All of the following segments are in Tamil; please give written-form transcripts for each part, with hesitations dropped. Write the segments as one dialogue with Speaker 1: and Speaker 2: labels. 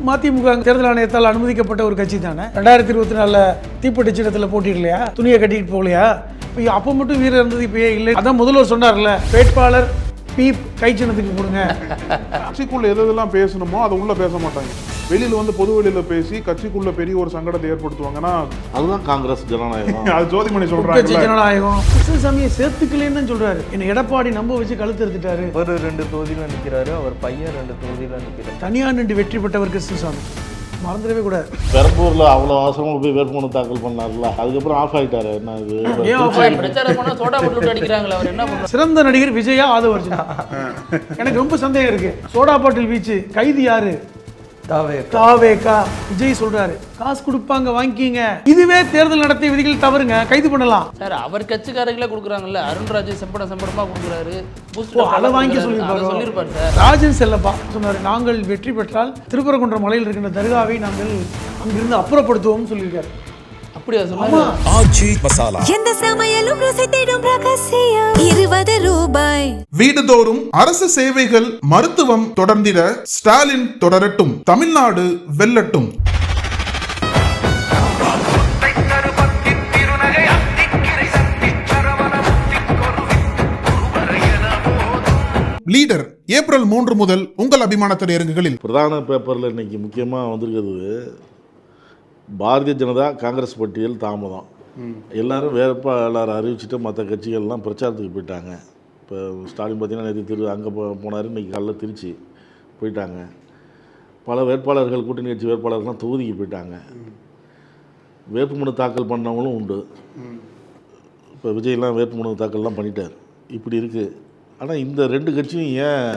Speaker 1: மதிமுக தேர்தல் ஆணையத்தால் அனுமதிக்கப்பட்ட ஒரு கட்சி தானே. 2024 தீப்பெட்டி சின்னத்தில் போட்டிடலையா, துணியை கட்டிட்டு போகலையா? இப்போ அப்போ மட்டும் வீரர் இருந்தது, இப்போ இல்லை. அதான் முதல்வர் சொன்னார்ல, வேட்பாளர் பீப் கை சின்னத்துக்கு கொடுங்க.
Speaker 2: கட்சிக்குள்ள எதெல்லாம் பேசணுமோ அதை உள்ள பேச மாட்டாங்க. வெளியில வந்து பொது வெளியில பேசி கட்சிக்குள்ள பெரிய ஒரு சங்கடத்தை ஏற்படுத்துவாங்கன்னா
Speaker 3: அதுதான் காங்கிரஸ் ஜனநாயகம்.
Speaker 2: அது ஜோதிமணி சொல்றாங்க
Speaker 1: ஜனநாயகம். கிருஷ்ணசாமியை சேர்த்துக்கலன்னு சொல்றாரு. என்ன எடப்பாடி நம்ப வச்சு கழுத்து எடுத்துட்டாரு.
Speaker 4: அவர் 2 தொகுதியில நிற்கிறாரு, அவர் பையன் 2 தொகுதியில நிற்கிறாரு.
Speaker 1: தனியார் நின்று வெற்றி பெற்றவர் கிருஷ்ணசாமி, மறந்துடவே கூடாது.
Speaker 3: பெரம்பூர்ல அவ்வளோ அவசரமாக போய் வேட்புமனு தாக்கல் பண்ணார்ல, அதுக்கப்புறம் ஆஃப் ஆகிட்டாரு. என்ன இது
Speaker 1: சிறந்த நடிகர் விஜயா ஆதவர்ஜுனா. எனக்கு ரொம்ப சந்தேகம் இருக்கு. சோடா பாட்டில் வீச்சு கைது யாரு? தாவேகா. விஜய் சொல்றாரு காசு கொடுப்பாங்க வாங்கிக்கிங்க. இதுவே தேர்தல் நடத்திய விதிகள் தவறுங்க, கைது பண்ணலாம்
Speaker 5: சார். அவர் கட்சிக்காரங்களே கொடுக்குறாங்கல்ல, அருண்ராஜ் சம்பளமா கொடுக்குறாரு,
Speaker 1: அதை வாங்கி சொல்லியிருப்பாரு சார். ராஜன் செல்லப்பா சொன்னாரு, நாங்கள் வெற்றி பெற்றால் திருப்பரங்குன்றம் மலையில் இருக்கின்ற தர்காவை நாங்கள் அங்கிருந்து அப்புறப்படுத்துவோம் சொல்லியிருக்காரு.
Speaker 5: அப்படியா சொன்னாங்க?
Speaker 6: ஆச்சி மசாலா, எந்த சமையலும் ருசி தேடும் ரகசியம் 20 ரூபாய்.
Speaker 7: வீடுதோறும் அரசு சேவைகள், மருத்துவம் தொடர்ந்திட ஸ்டாலின் தொடரட்டும், தமிழ்நாடு வெல்லட்டும். லீடர் ஏப்ரல் 3 முதல் உங்கள் அபிமான திரையரங்குகளில்.
Speaker 3: பிரதான பேப்பரில் இன்னைக்கு முக்கியமாக வந்திருக்கிறது பாரதிய ஜனதா காங்கிரஸ் பட்டியல் தாமதம். எல்லாரும் வேட்பாளர் அறிவிச்சுட்டு மற்ற கட்சிகள்லாம் பிரச்சாரத்துக்கு போயிட்டாங்க. இப்போ ஸ்டாலின் பார்த்தீங்கன்னா நேற்று அங்கே போனார், இன்றைக்கி காலையில் திருச்சி போயிட்டாங்க. பல வேட்பாளர்கள், கூட்டணி கட்சி வேட்பாளர்கள்லாம் தொகுதிக்கு போயிட்டாங்க. வேட்புமனு தாக்கல் பண்ணவங்களும் உண்டு. இப்போ விஜய்லாம் வேட்புமனு தாக்கல்லாம் பண்ணிட்டார். இப்படி இருக்குது. ஆனால் இந்த 2 கட்சியும் ஏன்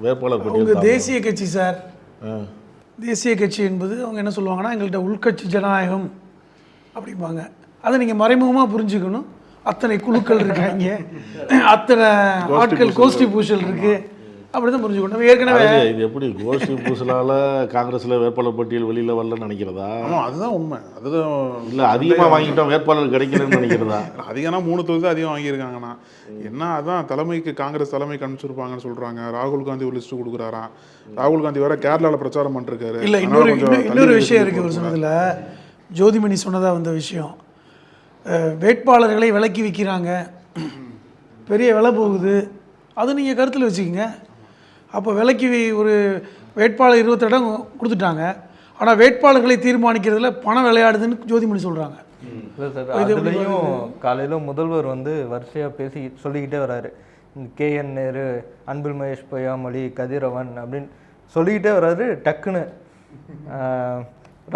Speaker 3: வேட்பாளர் பட்டியல்?
Speaker 1: தேசிய கட்சி சார். தேசிய கட்சி என்பது அவங்க என்ன சொல்லுவாங்கன்னா, எங்கள்கிட்ட உள்கட்சி ஜனநாயகம் அப்படிம்பாங்க. அதை நீங்கள் மறைமுகமாக புரிஞ்சுக்கணும். அத்தனை குழுக்கள் இருக்காங்க, அத்தனை ஆட்கள், கோஷ்டி பூசல் இருக்குது, அப்படி தான் புரிஞ்சுக்கணும். நம்ம ஏற்கனவே
Speaker 3: இது எப்படி கோஷ்டி பூசலால் காங்கிரஸில் வேட்பாளர் பட்டியல் வெளியில் வரலன்னு நினைக்கிறதா?
Speaker 2: அதுதான் உண்மை. அதுதான்
Speaker 3: இல்லை, அதிகமாக வாங்கிட்டோம் வேட்பாளர் கிடைக்கலன்னு நினைக்கிறதா?
Speaker 2: அதிகம்னா 3 தொகுதி தான் அதிகம் வாங்கியிருக்காங்கண்ணா. என்ன அதான் தலைமைக்கு காங்கிரஸ் தலைமைக்கு அனுப்பிச்சிருப்பாங்கன்னு சொல்கிறாங்க. ராகுல் காந்தி ஒரு லிஸ்ட்டு கொடுக்குறாராம். ராகுல் காந்தி வேற கேரளாவில் பிரச்சாரம் பண்ணிருக்காரு.
Speaker 1: இல்லை, இன்னொரு விஷயம் இருக்குது. ஒரு சொன்னதில் ஜோதிமணி சொன்னதாக வந்த விஷயம், வேட்பாளர்களை விலக்கி விற்கிறாங்க, பெரிய விலை போகுது. அது நீங்கள் கருத்தில் வச்சுக்கிங்க. அப்போ விலைக்கு ஒரு வேட்பாளர் 22 இடம் கொடுத்துட்டாங்க, ஆனால் வேட்பாளர்களை தீர்மானிக்கிறதுல பணம் விளையாடுதுன்னு ஜோதிமணி சொல்கிறாங்க.
Speaker 4: அதுலேயும் காலையில் முதல்வர் வந்து வரிசையாக சொல்லிக்கிட்டே வர்றாரு. KN நேரு, அன்பில் மகேஷ் பொய்யாமொழி, கதிரவன் அப்படின்னு சொல்லிக்கிட்டே வர்றாரு. டக்குன்னு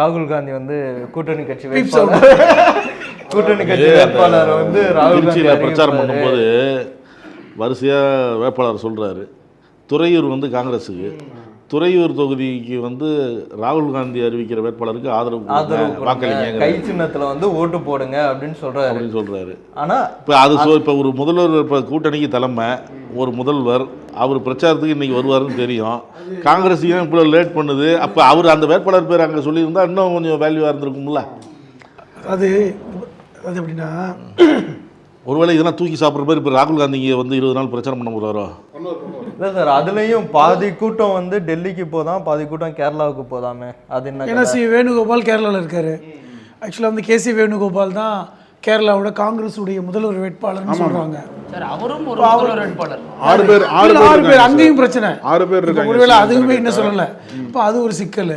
Speaker 4: ராகுல் காந்தி வந்து கூட்டணி கட்சி வேட்பாளர் வந்து ராகுல் காந்தி
Speaker 3: பிரச்சாரம் பண்ணும்போது வரிசையாக வேட்பாளர் சொல்கிறாரு. துறையூர் வந்து காங்கிரஸுக்கு, துறையூர் தொகுதிக்கு வந்து ராகுல் காந்தி அறிவிக்கிற வேட்பாளருக்கு ஆதரவு வாக்களிங்க,
Speaker 4: கை சின்னத்தில் வந்து ஓட்டு போடுங்க அப்படின்னு சொல்கிறாரு. ஆனால்
Speaker 3: இப்போ ஒரு முதல்வர், இப்போ கூட்டணிக்கு தலைமை ஒரு முதல்வர், அவர் பிரச்சாரத்துக்கு இன்றைக்கி வருவாருன்னு தெரியும். காங்கிரஸ் ஏன் இப்போ லேட் பண்ணுது? அப்போ அவர் அந்த வேட்பாளர் பேர் அங்கே சொல்லியிருந்தால் இன்னும் கொஞ்சம் வேல்யூவாக இருந்திருக்கும்ல.
Speaker 1: அது எப்படின்னா,
Speaker 3: ஒருவேளை இதெல்லாம் தூக்கி சாப்பிட்ற பேர் இப்போ ராகுல் காந்தி வந்து 20 நாள் பிரச்சாரம் பண்ண போகிறாரோ?
Speaker 4: இல்லை சார், அதுலேயும் பாதி கூட்டம் வந்து டெல்லிக்கு போதான், பாதி கூட்டம் கேரளாவுக்கு போதாமே. அது என்ன?
Speaker 1: ஏன்னா வேணுகோபால் கேரளாவில் இருக்கார். ஆக்சுவலாக வந்து KC வேணுகோபால் தான் கேரளாவோட காங்கிரஸ் உடைய முதல்வர் வேட்பாளர்னு சொல்கிறாங்க.
Speaker 5: அவரும் ஒரு முதல்வர் வேட்பாளர்.
Speaker 2: 6 பேர்
Speaker 1: அங்கேயும் பிரச்சனை.
Speaker 2: 6 பேர் இருக்காங்க.
Speaker 1: ஒருவேளை அதுவுமே என்ன சொல்லலை. இப்போ அது ஒரு சிக்கல்.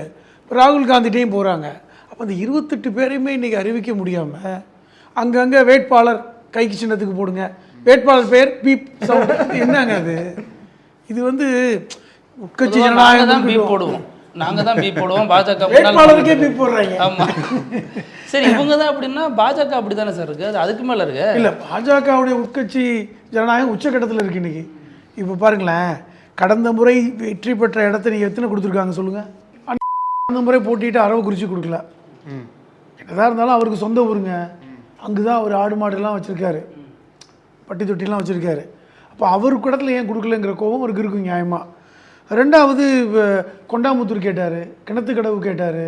Speaker 1: ராகுல் காந்திட்டையும் போகிறாங்க. அப்போ அந்த 28 பேரையுமே இன்றைக்கி அறிவிக்க முடியாமல் அங்கங்கே வேட்பாளர் கைக்கு சின்னத்துக்கு போடுங்க, வேட்பாளர் பேர் பீப் சவுண்ட், என்னங்க அது? இது வந்து உட்கட்சி ஜனநாயகம் தான்.
Speaker 5: பீப் போடுவோம், நாங்கள் தான் பீப் போடுவோம். பாஜக
Speaker 1: வேட்பாளருக்கே பீப் போடுறாங்க.
Speaker 5: ஆமாம். சரி, இவங்க தான் அப்படின்னா பாஜக அப்படி தானே சார் இருக்குது? அது அதுக்கு மேலே இருக்கு.
Speaker 1: இல்லை, பாஜகவுடைய உட்கட்சி ஜனநாயகம் உச்சக்கட்டத்தில் இருக்கு இன்னைக்கு. இப்போ பாருங்களேன், கடந்த முறை வெற்றி பெற்ற இடத்த நீங்கள் எத்தனை கொடுத்துருக்காங்க சொல்லுங்கள்? அந்த முறை போட்டிட்டு அரவக்குறிச்சி கொடுக்கல. எதாக இருந்தாலும் அவருக்கு சொந்த ஊருங்க, அங்கே தான் அவர் ஆடு மாடுலாம் வச்சுருக்காரு, பட்டி தொட்டிலாம் வச்சுருக்காரு. அப்போ அவருக்கு இடத்துல ஏன் கொடுக்கலங்கிற கோபம் அவருக்கு இருக்கும் நியாயமாக. 2வது கொண்டாமுத்தூர் கேட்டார், கிணத்துக்கடவு கேட்டார்,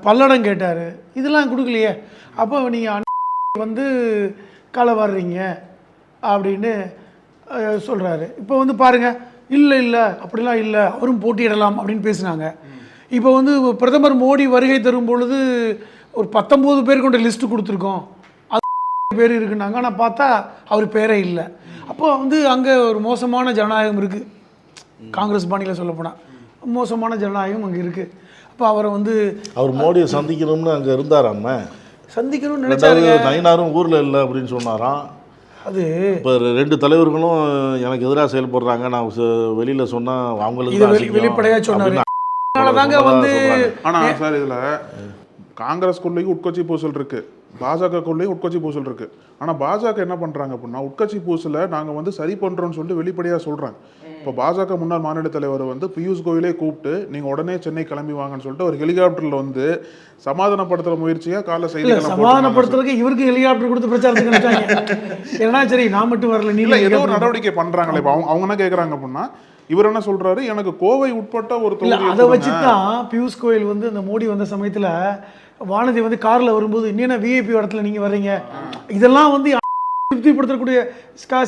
Speaker 1: பல்லடம் கேட்டார், இதெல்லாம் கொடுக்கலையே. அப்போ நீங்கள் வந்து காலை வர்றீங்க அப்படின்னு சொல்கிறாரு. இப்போ வந்து பாருங்கள், இல்லை அப்படிலாம் இல்லை, அவரும் போட்டியிடலாம் அப்படின்னு பேசுனாங்க. இப்போ வந்து பிரதமர் மோடி வருகை தரும் பொழுது ஒரு 19 பேர் கொண்ட லிஸ்ட்டு கொடுத்துருக்கோம், அது பேர் இருக்குன்னாங்க. ஆனால் பார்த்தா அவர் பேரே இல்லை. அப்போ வந்து அங்கே ஒரு மோசமான ஜனநாயகம் இருக்குது. காங்கிரஸ் பாணியில் சொல்லப்போனால் மோசமான ஜனநாயகம் அங்கே இருக்குது. அப்போ அவரை வந்து
Speaker 3: அவர் மோடியை சந்திக்கணும்னு அங்கே இருந்தாராம,
Speaker 1: சந்திக்கணும்னு நினைச்சாருங்க.
Speaker 3: நயினாரும் ஊரில் இல்லை அப்படின்னு சொன்னாராம்.
Speaker 1: அது
Speaker 3: இப்போ 2 தலைவர்களும் எனக்கு எதிராக செயல்படுறாங்க, நான் வெளியில் சொன்னால் அவங்களுக்கு
Speaker 1: வெளிப்படையாக சொன்னார். அதனாலதாங்க வந்து
Speaker 2: ஆனா சார் இதுல காங்கிரஸ்குள்ளேயும் உட்கட்சி பூசல் இருக்கு, பாஜகக்குள்ளேயும் உட்கட்சி பூசல் இருக்கு. ஆனா பாஜக என்ன பண்றாங்க அப்படின்னா, உட்கட்சி பூசலை நாங்க வந்து சரி பண்றோம்னு சொல்லிட்டு வெளிப்படையா சொல்றாங்க. இப்போ பாஜக முன்னாள் மாநில தலைவர் வந்து பியூஷ் கோயலே கூப்பிட்டு நீங்க உடனே சென்னை கிளம்பி வாங்கன்னு சொல்லிட்டு ஒரு ஹெலிகாப்டர்ல வந்து சமாதானப்படுத்துற முயற்சியா கால செய்திகள்
Speaker 1: சமாதானப்படுத்துறதுக்கு இவருக்கு ஹெலிகாப்டர் கொடுத்து பிரச்சாரத்துக்கு ஏன்னா சரி நான் மட்டும் வரல,
Speaker 2: இல்ல ஏதோ ஒரு நடவடிக்கை பண்றாங்களே. இப்போ அவங்க என்ன கேட்கறாங்க அப்படின்னா, இவர் என்ன சொல்றாரு, எனக்கு கோவை உட்பட்ட ஒரு தொகுதி,
Speaker 1: அதை வச்சுதான் பியூஷ் கோயல் வந்து அந்த மோடி வந்த சமயத்துல வானதி வந்து கார்ல வரும்போது இன்னும் விஐபி இடத்துல நீங்க வர்றீங்க, இதெல்லாம் வந்து திருப்திப்படுத்தக்கூடிய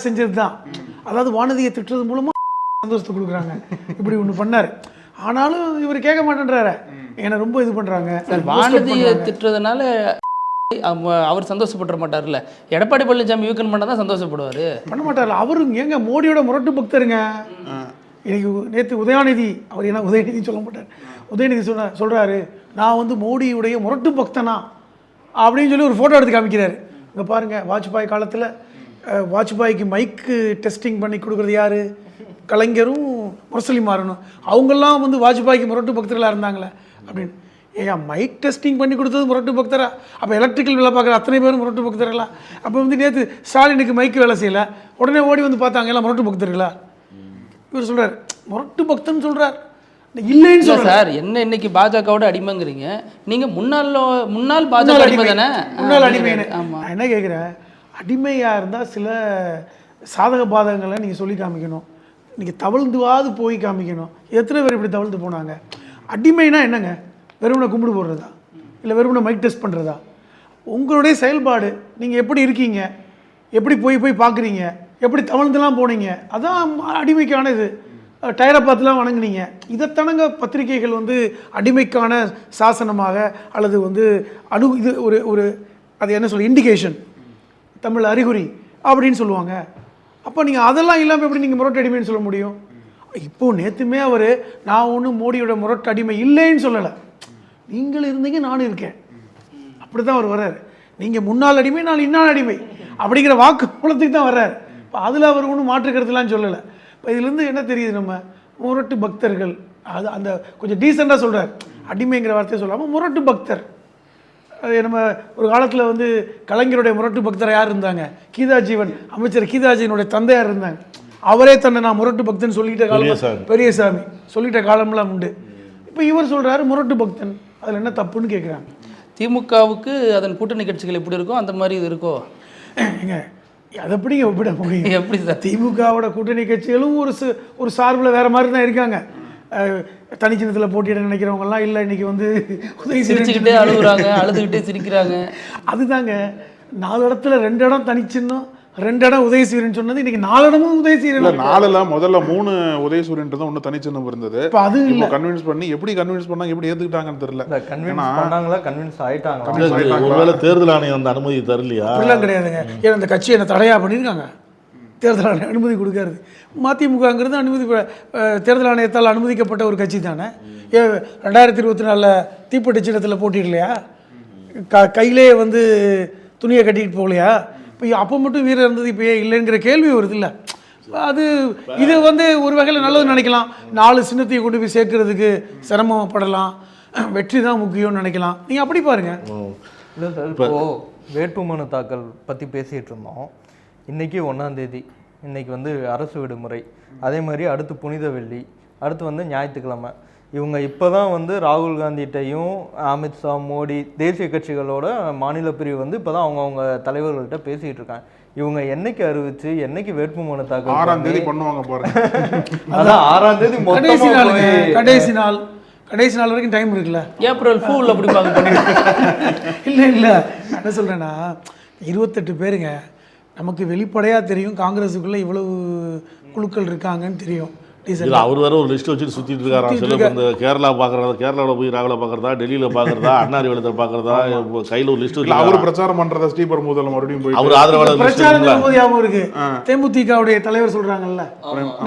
Speaker 1: செஞ்சது தான். அதாவது வானதியை திட்டுறது மூலமா சந்தோஷத்தை கொடுக்குறாங்க. இப்படி ஒன்று பண்ணாரு. ஆனாலும் இவர் கேட்க மாட்டேன்றாரு, ஏன்னா ரொம்ப இது பண்றாங்க.
Speaker 5: வானதியை திட்டுறதுனால அவர் சந்தோஷப்பட மாட்டார்ல. எடப்பாடி பழனிசாமி வீக்கன் பண்ணால் தான் சந்தோஷப்படுவார்,
Speaker 1: பண்ண மாட்டார்ல. அவரு ஏங்க மோடியோட முரட்டு பக்தருங்க. இன்னைக்கு நேற்று உதயாநிதி, அவர் என்ன உதயநிதி சொல்ல மாட்டார், உதயநிதி சொல்கிறாரு நான் வந்து மோடியுடைய முரட்டு பக்தனா அப்படின்னு சொல்லி ஒரு ஃபோட்டோ எடுத்து காமிக்கிறாரு. இங்கே பாருங்கள், வாஜ்பாய் காலத்தில் வாஜ்பாய்க்கு மைக்கு டெஸ்டிங் பண்ணி கொடுக்குறது யார், கலைஞரும் முரசொலிமாறனும். அவங்கெல்லாம் வந்து வாஜ்பாய்க்கு முரட்டு பக்தர்களாக இருந்தாங்களே அப்படின்னு. ஏன் மைக் டெஸ்டிங் பண்ணி கொடுத்தது முரட்டு பக்தரா? அப்போ எலக்ட்ரிக்கல் வேலை பார்க்குற அத்தனை பேரும் முரட்டு பக்தர்களா? அப்போ வந்து நேற்று ஸ்டாலினுக்கு மைக்கு வேலை செய்யலை, உடனே ஓடி வந்து பார்த்தாங்க எல்லாம் முரட்டு பக்தர்களா? இவர் சொல்கிறார் முரட்டு பக்தன் சொல்கிறார், இல்லைன்னு சொல்ல
Speaker 5: சார். என்ன இன்னைக்கு பாஜகவோட அடிமைங்கிறீங்க, நீங்கள் முன்னாள் பாஜக அடிமை தானே?
Speaker 1: முன்னாள் அடிமைன்னு. நான் என்ன கேட்குறேன், அடிமையாக இருந்தால் சில சாதக பாதகங்களை நீங்கள் சொல்லி காமிக்கணும், நீங்கள் தவழ்ந்துவாது போய் காமிக்கணும். எத்தனை பேர் இப்படி தவழ்ந்து போனாங்க? அடிமைனா என்னங்க, வெறுமனை கும்பிடு போடுறதா, இல்லை வெறுமனை மைக் டெஸ்ட் பண்ணுறதா? உங்களுடைய செயல்பாடு, நீங்கள் எப்படி இருக்கீங்க, எப்படி போய் பார்க்குறீங்க, எப்படி தவழ்ந்துலாம் போனீங்க, அதான் அடிமைக்கான இது. டயரை பார்த்துலாம் வணங்குனீங்க, இதைத்தானங்க பத்திரிகைகள் வந்து அடிமைக்கான சாசனமாக அல்லது வந்து இது ஒரு அது என்ன சொல்ல இண்டிகேஷன், தமிழ் அறிகுறி அப்படின்னு சொல்லுவாங்க. அப்போ நீங்கள் அதெல்லாம் இல்லாமல் எப்படி நீங்கள் முரட்டு அடிமைன்னு சொல்ல முடியும்? இப்போது நேற்றுமே அவர் நான் ஒன்றும் மோடியோட முரட்டு அடிமை இல்லைன்னு சொல்லலை, நீங்கள் இருந்தீங்க நானும் இருக்கேன், அப்படி தான் அவர் வர்றார். நீங்கள் முன்னாள் அடிமை நான் இன்னாள் அடிமை அப்படிங்கிற வாக்கு மூலத்துக்கு தான் வர்றார். இப்போ அதில் அவர் ஒன்றும் மாற்றுக்கிறதுலாம் சொல்லலை. இப்போ இதுலேருந்து என்ன தெரியுது, நம்ம முரட்டு பக்தர்கள், அது அந்த கொஞ்சம் டீசெண்டாக சொல்கிறார், அடிமைங்கிற வார்த்தையை சொல்லாமல் முரட்டு பக்தர். அது நம்ம ஒரு காலத்தில் வந்து கலைஞருடைய முரட்டு பக்தரை யார் இருந்தாங்க, கீதாஜீவன், அமைச்சர் கீதாஜீவனுடைய தந்தையார் இருந்தாங்க. அவரே தன்னை நான் முரட்டு பக்தன் சொல்லிட்ட காலம், பெரியசாமி சொல்லிட்ட காலம்லாம் உண்டு. இப்போ இவர் சொல்கிறாரு முரட்டு பக்தன், அதில் என்ன தப்புன்னு கேட்குறாங்க.
Speaker 5: திமுகவுக்கு அதன் கூட்டணி கட்சிகள் எப்படி இருக்கோ அந்த மாதிரி இது இருக்கோ?
Speaker 1: ஏங்க அதை எப்படிங்க ஒப்பிட முடியும்?
Speaker 5: எப்படி சார்?
Speaker 1: திமுகவோட கூட்டணி கட்சிகளும் ஒரு சார்பில் வேறு மாதிரி தான் இருக்காங்க. தனிச்சின்னத்தில் போட்டியிட நினைக்கிறவங்கலாம் இல்லை, இன்னைக்கு வந்து உதவி
Speaker 5: சிரிச்சுக்கிட்டே அழுகுறாங்க, அழுதுகிட்டே சிரிக்கிறாங்க.
Speaker 1: அதுதாங்க 4 இடத்துல 2 இடம் தனிச்சின்னும் 2 இடம் உதயசூரியன் சொன்னது, இன்னைக்கு 4 இடமும் உதயசூரியன்.
Speaker 2: 4ல முதல்ல 3 உதயசூரியன் தான், ஒன்று தனிச்சின்னம் இருந்தது.
Speaker 1: இப்போ அது இல்லை,
Speaker 2: கன்வின்ஸ் பண்ணி எப்படி கன்வின்ஸ் பண்ணாங்க, எப்படி ஏற்றுக்கிட்டாங்கன்னு தெரியல.
Speaker 4: கன்வின்ஸ் ஆயிட்டாங்க.
Speaker 3: ஒருவேளை தேர்தல் ஆணையம் அந்த அனுமதி தரலையா?
Speaker 1: அப்படிலாம் கிடையாதுங்க. ஏன்னா அந்த கட்சி என்ன தடையாக பண்ணியிருக்காங்க, தேர்தல் ஆணையம் அனுமதி கொடுக்காது. மதிமுகங்கிறது தேர்தல் ஆணையத்தால் அனுமதிக்கப்பட்ட ஒரு கட்சி தானே. 2024 தீப்பெட்டி சின்னத்தில் போட்டிடலையா, கையிலே வந்து துணியை கட்டிக்கிட்டு போகலையா? இப்போ அப்போ மட்டும் வீரர் இருந்தது, இப்போ ஏன் இல்லைங்கிற கேள்வி வருது இல்லை? அது இது வந்து ஒரு வகையில் நல்லது நினைக்கலாம். 4 சின்னத்தையும் கொண்டு போய் சேர்க்கறதுக்கு சிரமப்படலாம், வெற்றி தான் முக்கியம்னு நினைக்கலாம். நீங்கள் அப்படி பாருங்கள்.
Speaker 4: இல்லை சார், இப்போது வேட்புமனு தாக்கல் பற்றி பேசிகிட்டு இருந்தோம். இன்றைக்கி 1ஆம் தேதி, இன்றைக்கி வந்து அரசு விடுமுறை, அதே மாதிரி அடுத்து புனித வெள்ளி, அடுத்து வந்து ஞாயிற்றுக்கிழமை. இவங்க இப்போ தான் வந்து ராகுல் காந்திகிட்டையும் அமித்ஷா, மோடி, தேசிய கட்சிகளோட மாநில பிரிவு வந்து இப்போ தான் அவங்கவுங்க தலைவர்கள்ட்ட பேசிகிட்டு இருக்காங்க. இவங்க என்னைக்கு அறிவிச்சு என்னைக்கு வேட்புமனு தாக்கல்
Speaker 2: 6ஆம் தேதி பண்ணுவாங்க பாருங்க.
Speaker 4: அதான் 6ஆம் தேதி
Speaker 1: கடைசி நாள் வரைக்கும் டைம் இருக்குல்ல.
Speaker 5: ஏப்ரல் ஃபூல் அப்படி
Speaker 1: இல்லை நான் என்ன சொல்கிறேன்னா, 28 பேருங்க நமக்கு வெளிப்படையாக தெரியும், காங்கிரஸுக்குள்ளே இவ்வளவு குழுக்கள் இருக்காங்கன்னு தெரியும்.
Speaker 3: இல்லை அவர் வேற ஒரு லிஸ்ட் வச்சுட்டு சுற்றிட்டு இருக்காராம். சில இந்த கேரளா பார்க்குறதா, கேரளாவில் போய் ராகுல பார்க்குறதா, டெல்லியில் பார்க்குறதா, அண்ணாரி வேலத்தில் பார்க்குறதா, கையில் ஒரு லிஸ்ட்
Speaker 2: இல்ல அவர் பிரச்சாரம் பண்றத ஸ்ரீபர் முதல்ல மறுபடியும் போய்
Speaker 3: அவர் ஆதரவாளர் list
Speaker 1: பிரச்சாரம்
Speaker 3: இருக்குல்ல?
Speaker 1: போது ஞாபகம் இருக்கு. தேமுதிகவுடைய தலைவர் சொல்றாங்கல்ல,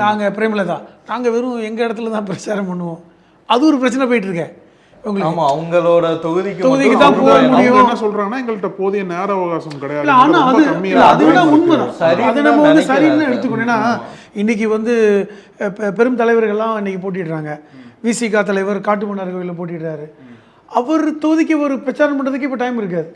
Speaker 1: நாங்க பிரேமலதா நாங்க வெறும் எங்க இடத்துல தான் பிரச்சாரம் பண்ணுவோம். அது ஒரு பிரச்சனை போயிட்டு இருக்கேன் உங்களுக்கு.
Speaker 4: ஆமா, அவங்களோட தொகுதிக்கு
Speaker 1: தான்
Speaker 4: மட்டும்
Speaker 1: போக
Speaker 4: அவங்க
Speaker 1: முடியும்.
Speaker 2: அவங்க என்ன சொல்றாங்கன்னா எங்கள்கிட்ட போதிய நேர அவகாசம் கிடையாது,
Speaker 1: இல்ல, ஆனா
Speaker 2: ரொம்ப
Speaker 1: அது
Speaker 2: கம்மியா
Speaker 1: இல்ல, அதுதான் உண்மைதான்.
Speaker 4: சரின்னு
Speaker 1: அது நம்ம
Speaker 4: நினைக்கிறேன்.
Speaker 1: சரின்னு எடுத்துக்கணும். ஏன்னா இன்னைக்கு பெரும் தலைவர்கள்லாம் இன்னைக்கு போட்டிடுறாங்க. விசிகா தலைவர் காட்டுமன்னார் கோயிலில் போட்டிடுறாரு. அவர் தொகுதிக்கு ஒரு பிரச்சாரம் பண்றதுக்கு இப்போ டைம் இருக்காது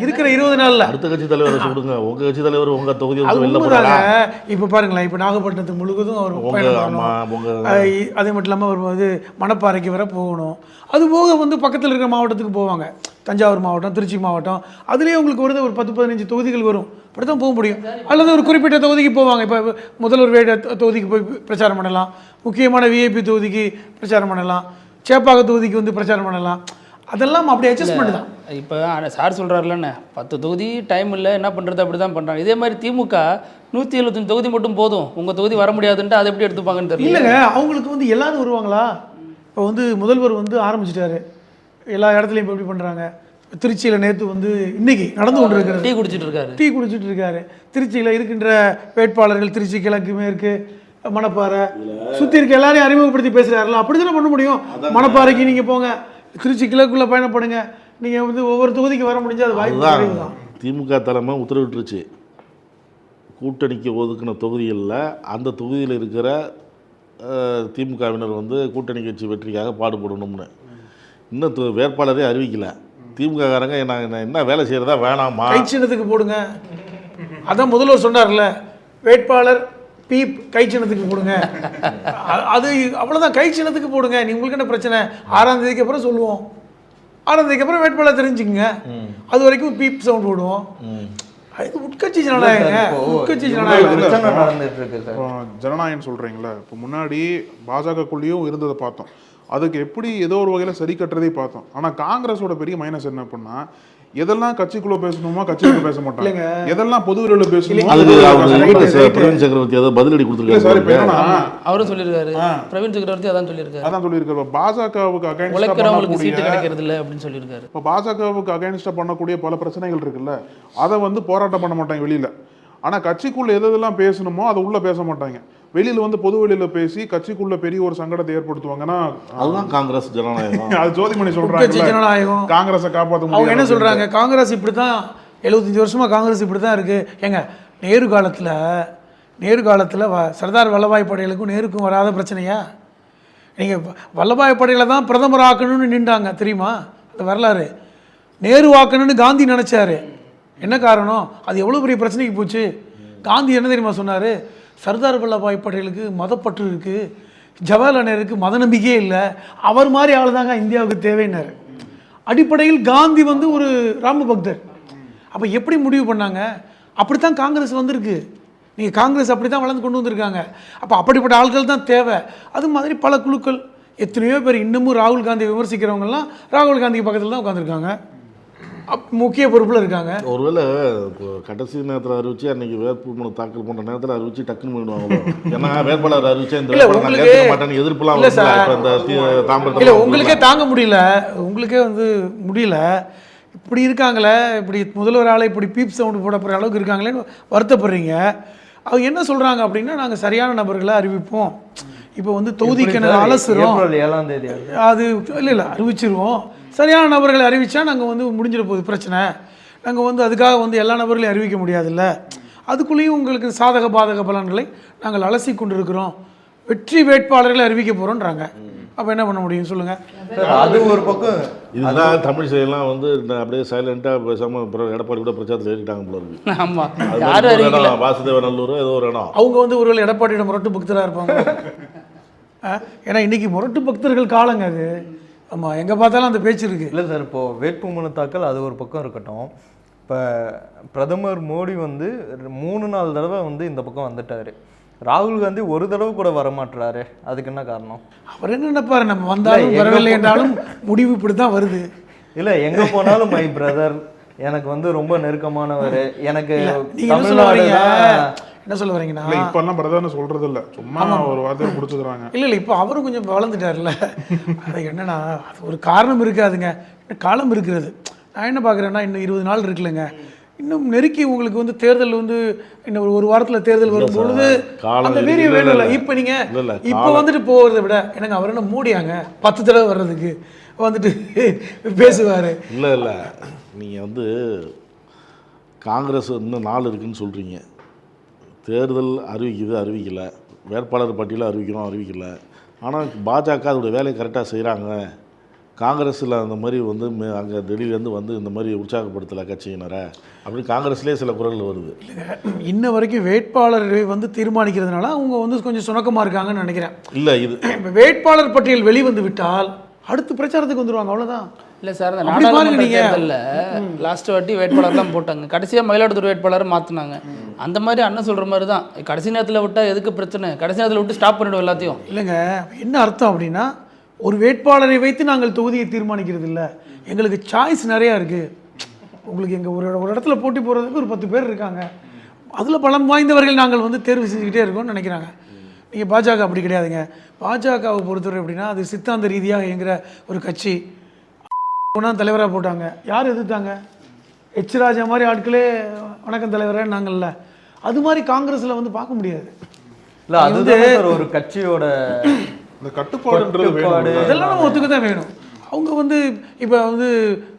Speaker 1: இருக்கிற 20 நாள்ல.
Speaker 3: அடுத்த கட்சி தலைவரை சொல்லுங்க, உங்க கட்சி தலைவர் உங்க தொகுதி
Speaker 1: அது
Speaker 3: வெளில
Speaker 1: உண்மைதாங்க.
Speaker 3: போறாங்க.
Speaker 1: இப்போ பாருங்களேன், இப்போ நாகப்பட்டினத்துக்கு முழுவதும் அவர்
Speaker 3: உங்க
Speaker 1: பயணம்
Speaker 3: ஆமா
Speaker 1: பண்ணணும்.
Speaker 3: உங்க
Speaker 1: அதே மட்டும் இல்லாமல் அவர் மணப்பாறைக்கு வர போகணும். அது போக பக்கத்தில் இருக்கிற மாவட்டத்துக்கு போவாங்க. தஞ்சாவூர் மாவட்டம், திருச்சி மாவட்டம், அதுலேயே உங்களுக்கு வருது ஒரு 10-15 தொகுதிகள் வரும். அப்படி தான் போக முடியும். அல்லது ஒரு குறிப்பிட்ட தொகுதிக்கு போவாங்க. இப்போ முதல்வர் தொகுதிக்கு போய் பிரச்சாரம் பண்ணலாம். முக்கியமான விஐபி தொகுதிக்கு பிரச்சாரம் பண்ணலாம். சேப்பாக்க தொகுதிக்கு பிரச்சாரம் பண்ணலாம். அதெல்லாம் அப்படி அட்ஜஸ்ட்மெண்ட் தான்.
Speaker 5: இப்போ சார் சொல்கிறாருலண்ணே 10 தொகுதி டைம் இல்லை, என்ன பண்ணுறது, அப்படி தான் பண்ணுறாங்க. இதே மாதிரி திமுக 175 தொகுதி மட்டும் போதும், உங்கள் தொகுதி வர முடியாதுன்ட்டு அதை எப்படி எடுத்துப்பாங்கன்னு தெரியல.
Speaker 1: இல்லைங்க, அவங்களுக்கு எல்லாரும் வருவாங்களா? இப்போ முதல்வர் ஆரம்பிச்சிட்டாரு. எல்லா இடத்துலையும் இப்போ எப்படி பண்ணுறாங்க. திருச்சியில் நேற்று இன்னைக்கு நடந்து கொண்டு இருக்காரு.
Speaker 5: டீ குடிச்சிட்டு இருக்காரு. திருச்சியில் இருக்கின்ற வேட்பாளர்கள் திருச்சி கிழக்கு, மேற்கு, மணப்பாறை சுற்றி இருக்க எல்லாரையும் அறிமுகப்படுத்தி பேசுகிறாருல. அப்படி தானே பண்ண முடியும். மணப்பாறைக்கு நீங்கள் போங்க, திருச்சி கிழக்குள்ளே பயணப்படுங்க, நீங்கள் ஒவ்வொரு தொகுதிக்கு வர முடிஞ்சா அது வாய்ப்பு தான்.
Speaker 3: திமுக தலைமை உத்தரவிட்டுருச்சு, கூட்டணிக்கு ஒதுக்கின தொகுதிகளில் அந்த தொகுதியில் இருக்கிற திமுகவினர் கூட்டணி கட்சி வெற்றிக்காக பாடுபடணும்னு. இன்னும் வேட்பாளரே அறிவிக்கல. திமுககாரங்க என்ன வேலை செய்கிறதா வேணாமா,
Speaker 1: கைச்சின்னத்துக்கு போடுங்க. அதான் முதல்வர் சொன்னார்ல, வேட்பாளர் பீப் கைச்சின்னத்துக்கு போடுங்க. அது அவ்வளோதான், கைச்சின்னத்துக்கு போடுங்க. நீ உங்களுக்கு என்ன பிரச்சனை? 6ஆம் தேதிக்கு அப்புறம் சொல்லுவோம். 6ஆம் தேதிக்கு அப்புறம் வேட்பாளர் தெரிஞ்சுக்குங்க. அது வரைக்கும் பீப் சவுண்ட் போடுவோம். இது உட்கட்சி ஜனநாயகங்க. உட்கட்சி ஜனநாயகம்
Speaker 4: நடந்துட்டு இருக்கு சார்.
Speaker 2: ஜனநாயகம் சொல்றீங்களா? இப்போ முன்னாடி பாஜகக்குள்ளேயும் இருந்ததை பார்த்தோம். அதுக்கு எப்படி ஏதோ ஒரு வகையில் சரி கட்டுறதே பார்த்தோம். ஆனால் காங்கிரஸோட பெரிய மைனஸ் என்ன பண்ணா, எதெல்லாம் கட்சிக்குள்ள பேசணுமோ கட்சிக்குள்ள பேச மாட்டாங்க, எதெல்லாம் பொது வெளியில பேசணுமோ
Speaker 3: பிரவீன் சக்கரவர்த்தி ஏதோ பதிலடி கொடுத்துருக்காரு.
Speaker 5: அவரும் சொல்லியிருக்காரு, பிரவீன் சக்கரவர்த்தி அதான் சொல்லியிருக்காரு.
Speaker 2: பாஜகவுக்கு
Speaker 5: உழைக்கிறவங்களுக்கு சீட்டு கிடைக்கிறது இல்லை அப்படின்னு சொல்லியிருக்காரு.
Speaker 2: இப்போ பாஜகவுக்கு அகைன்ஸ்டா பண்ணக்கூடிய பல பிரச்சனைகள் இருக்குல்ல, அதை போராட்டம் பண்ண மாட்டாங்க வெளியில. ஆனா கட்சிக்குள்ள எதெல்லாம் பேசணுமோ அதை உள்ள பேச மாட்டாங்க. வெளியில பொது வெளியில பேசி கட்சிக்குள்ள பெரிய ஒரு சங்கடத்தை ஏற்படுத்துவாங்கன்னா
Speaker 3: அதுதான் காங்கிரஸ் ஜனநாயகம்.
Speaker 2: அது ஜோதிமணி சொல்றாங்க,
Speaker 1: ஜனநாயகம்.
Speaker 2: காங்கிரஸை காப்பாற்ற முடியும்.
Speaker 1: அவங்க என்ன சொல்றாங்க, காங்கிரஸ் இப்படி தான் 75 வருஷமா காங்கிரஸ் இப்படி தான் இருக்கு. ஏங்க, நேரு காலத்தில் சர்தார் வல்லபாய் பட்டேலுக்கும் நேருக்கும் வராத பிரச்சனையா? நீங்கள் வல்லபாய் பட்டேலை தான் பிரதமர் ஆக்கணும்னு நின்றாங்க தெரியுமா? அந்த வரலாறு. நேரு ஆக்கணும்னு காந்தி நினச்சாரு. என்ன காரணம்? அது எவ்வளோ பெரிய பிரச்சனைக்கு போச்சு. காந்தி என்ன தெரியுமா சொன்னார்? சர்தார் வல்லபாய் பட்டேலுக்கு மதப்பற்று இருக்குது, ஜவஹர்லால் நேருக்கு மத நம்பிக்கையே இல்லை, அவர் மாதிரி ஆள் தாங்க இந்தியாவுக்கு தேவைன்னாரு. அடிப்படையில் காந்தி ஒரு ராம பக்தர். அப்போ எப்படி முடிவு பண்ணாங்க? அப்படித்தான் காங்கிரஸ் வந்திருக்கு. நீங்கள் காங்கிரஸ் அப்படி தான் வளர்ந்து கொண்டு வந்திருக்காங்க. அப்போ அப்படிப்பட்ட ஆட்கள் தான் தேவை. அது மாதிரி பல குழுக்கள், எத்தனையோ பேர் இன்னமும் ராகுல் காந்தியை விமர்சிக்கிறவங்கலாம் ராகுல் காந்தி பக்கத்தில் தான் உட்காந்துருக்காங்க, முக்கிய பொறுப்பில் இருக்காங்க.
Speaker 3: ஒருவேளை கடைசி நேரத்தில் அறிவிச்சு அன்னைக்கு வேட்புமனு தாக்கல் பண்ணுற நேரத்தில் அறிவிச்சு டக்குன்னு பண்ணிடுவாங்களோ? ஏன்னா வேட்பாளர் அறிவிச்சு இந்த மாட்டேன் எதிர்ப்புலாம்
Speaker 1: இல்லை, உங்களுக்கே தாங்க முடியல. உங்களுக்கே முடியல. இப்படி இருக்காங்களே, இப்படி முதல்வர் ஆளை இப்படி பீப் சவுண்டு போட போகிற அளவுக்கு இருக்காங்களேன்னு வருத்தப்படுறீங்க. அவங்க என்ன சொல்கிறாங்க அப்படின்னா, நாங்கள் சரியான நபர்களை அறிவிப்போம். இப்போ தொகுதிக்கு அலசுறோம்,
Speaker 4: 7ஆம் தேதி
Speaker 1: அது இல்லை அறிவிச்சிருவோம். சரியான நபர்களை அறிவித்தா நாங்கள் முடிஞ்சிட போகுது பிரச்சனை. நாங்கள் அதுக்காக எல்லா நபர்களையும் அறிவிக்க முடியாதுல்ல. அதுக்குள்ளேயும் உங்களுக்கு சாதக பாதக பலன்களை நாங்கள் அலசி கொண்டிருக்கிறோம். வெற்றி வேட்பாளர்களை அறிவிக்க போகிறோன்றாங்க. அப்போ என்ன பண்ண முடியும் சொல்லுங்கள்?
Speaker 4: அது ஒரு பக்கம்.
Speaker 3: இதுதான் தமிழ் சைடெல்லாம் அப்படியே சைலண்டாக பேசாமல் எடப்பாடி கூட பிரச்சாரத்தில் ஏறிட்டாங்க போல இருக்கு.
Speaker 5: ஆமாம்,
Speaker 3: வாசுதேவநல்லூர் ஏதோ ஒரு இடம்.
Speaker 1: அவங்க ஒருவேளை எடப்பாடியோட முரட்டு பக்தராக இருப்பாங்க. ஏன்னா இன்னைக்கு முரட்டு பக்தர்கள் காலங்க அது. ஆமாம், எங்கே பார்த்தாலும் அந்த பேச்சு இருக்குது.
Speaker 4: இல்லை சார், இப்போது வேட்புமனு தாக்கல் அது ஒரு பக்கம் இருக்கட்டும். இப்போ பிரதமர் மோடி 3 4 தடவை இந்த பக்கம் வந்துட்டார். ராகுல் காந்தி ஒரு தடவை கூட வரமாட்டுறாரு. அதுக்கு என்ன காரணம்?
Speaker 1: அவர் என்ன நினைப்பாரு, நம்ம வந்தாலும் வரவில்லை என்றாலும் முடிவு இப்படி தான் வருது.
Speaker 4: இல்லை, எங்கே போனாலும் மை பிரதர், எனக்கு ரொம்ப நெருக்கமானவர், எனக்கு
Speaker 1: நீங்கள் சொல்ல வரீங்க. என்ன சொல்ல வரீங்கன்னா
Speaker 2: இல்லை இப்பெல்லாம் பிரதான சொல்றது இல்லை, சும்மா ஒரு வார்த்தையை பிடிச்சிக்கிறாங்க.
Speaker 1: இல்லை இப்போ அவரும் கொஞ்சம் வளர்ந்துட்டார்ல. அது என்னன்னா அது ஒரு காரணம் இருக்காதுங்க, காலம் இருக்கிறது. நான் என்ன பார்க்குறேன்னா இன்னும் 20 நாள் இருக்குல்லங்க, இன்னும் நெருக்கி உங்களுக்கு வந்து தேர்தல் வந்து இன்னும் ஒரு வாரத்தில் தேர்தல் வரும்பொழுது அந்த வீரியம் வேணும்ல. இப்போ நீங்கள் இப்போ வந்துட்டு போகிறத விட எனக்கு அவர் என்ன மூடியாங்க 10 தடவை வர்றதுக்கு வந்துட்டு பேசுவார்.
Speaker 3: இல்லை நீங்கள் வந்து காங்கிரஸ் இன்னும் நாள் இருக்குதுன்னு சொல்கிறீங்க, தேர்தல் அறிவிக்கலை, வேட்பாளர் பட்டியலை அறிவிக்கல. ஆனால் பாஜக அதோடய வேலையை கரெக்டாக செய்கிறாங்க. காங்கிரஸில் அந்த மாதிரி வந்து அங்கே டெல்லியிலேருந்து வந்து இந்த மாதிரி உற்சாகப்படுத்தலை கட்சியினரை அப்படி காங்கிரஸ்லேயே சில குரல் வருது.
Speaker 1: இன்ன வரைக்கும் வேட்பாளரை வந்து தீர்மானிக்கிறதுனால அவங்க வந்து கொஞ்சம் சுணக்கமாக இருக்காங்கன்னு நினைக்கிறேன்.
Speaker 3: இல்லை இது
Speaker 1: வேட்பாளர் பட்டியல் வெளிவந்து விட்டால் அடுத்து பிரச்சாரத்துக்கு வந்துடுவாங்க, அவ்வளோதான்.
Speaker 8: இல்லை சார், அந்த நாடாளுமன்ற தேர்தலில் லாஸ்ட் வாட்டி வேட்பாளர்லாம் போட்டாங்க, கடைசியாக மயிலாடுதுறை வேட்பாளரை மாற்றினாங்க. அந்த மாதிரி அண்ணன் சொல்கிற மாதிரி தான், கடைசி நேரத்தில் விட்டால் எதுக்கு பிரச்சனை, கடைசி நேரத்தில் விட்டு ஸ்டாப் பண்ணிவிடும் எல்லாத்தையும்.
Speaker 1: இல்லைங்க, என்ன அர்த்தம் அப்படின்னா ஒரு வேட்பாளரை வைத்து நாங்கள் தொகுதியை தீர்மானிக்கிறது இல்லை, எங்களுக்கு சாய்ஸ் நிறையா இருக்குது. உங்களுக்கு எங்கள் ஒரு இடத்துல போட்டி போடுறதுக்கு ஒரு 10 பேர் இருக்காங்க, அதில் பலம் வாய்ந்தவர்கள் நாங்கள் வந்து தேர்வு செஞ்சுக்கிட்டே இருக்கோம்னு நினைக்கிறாங்க. நீங்கள் பாஜக அப்படி கிடையாதுங்க. பாஜகவை பொறுத்தவரை எப்படின்னா அது சித்தாந்த ரீதியாக இயங்குகிற ஒரு கட்சி. தலைவராக போட்டாங்க, யார் எதிர்த்தாங்க? எச் ராஜா மாதிரி ஆட்களே வணக்கம் தலைவரே நாங்கள்ல. அது மாதிரி காங்கிரஸில் வந்து பார்க்க முடியாது.
Speaker 4: இல்லை அது வந்து ஒரு கட்சியோட
Speaker 2: இந்த கட்டுப்பாடு
Speaker 1: இதெல்லாம் நம்ம ஒத்துக்க தான் வேணும். அவங்க வந்து இப்போ வந்து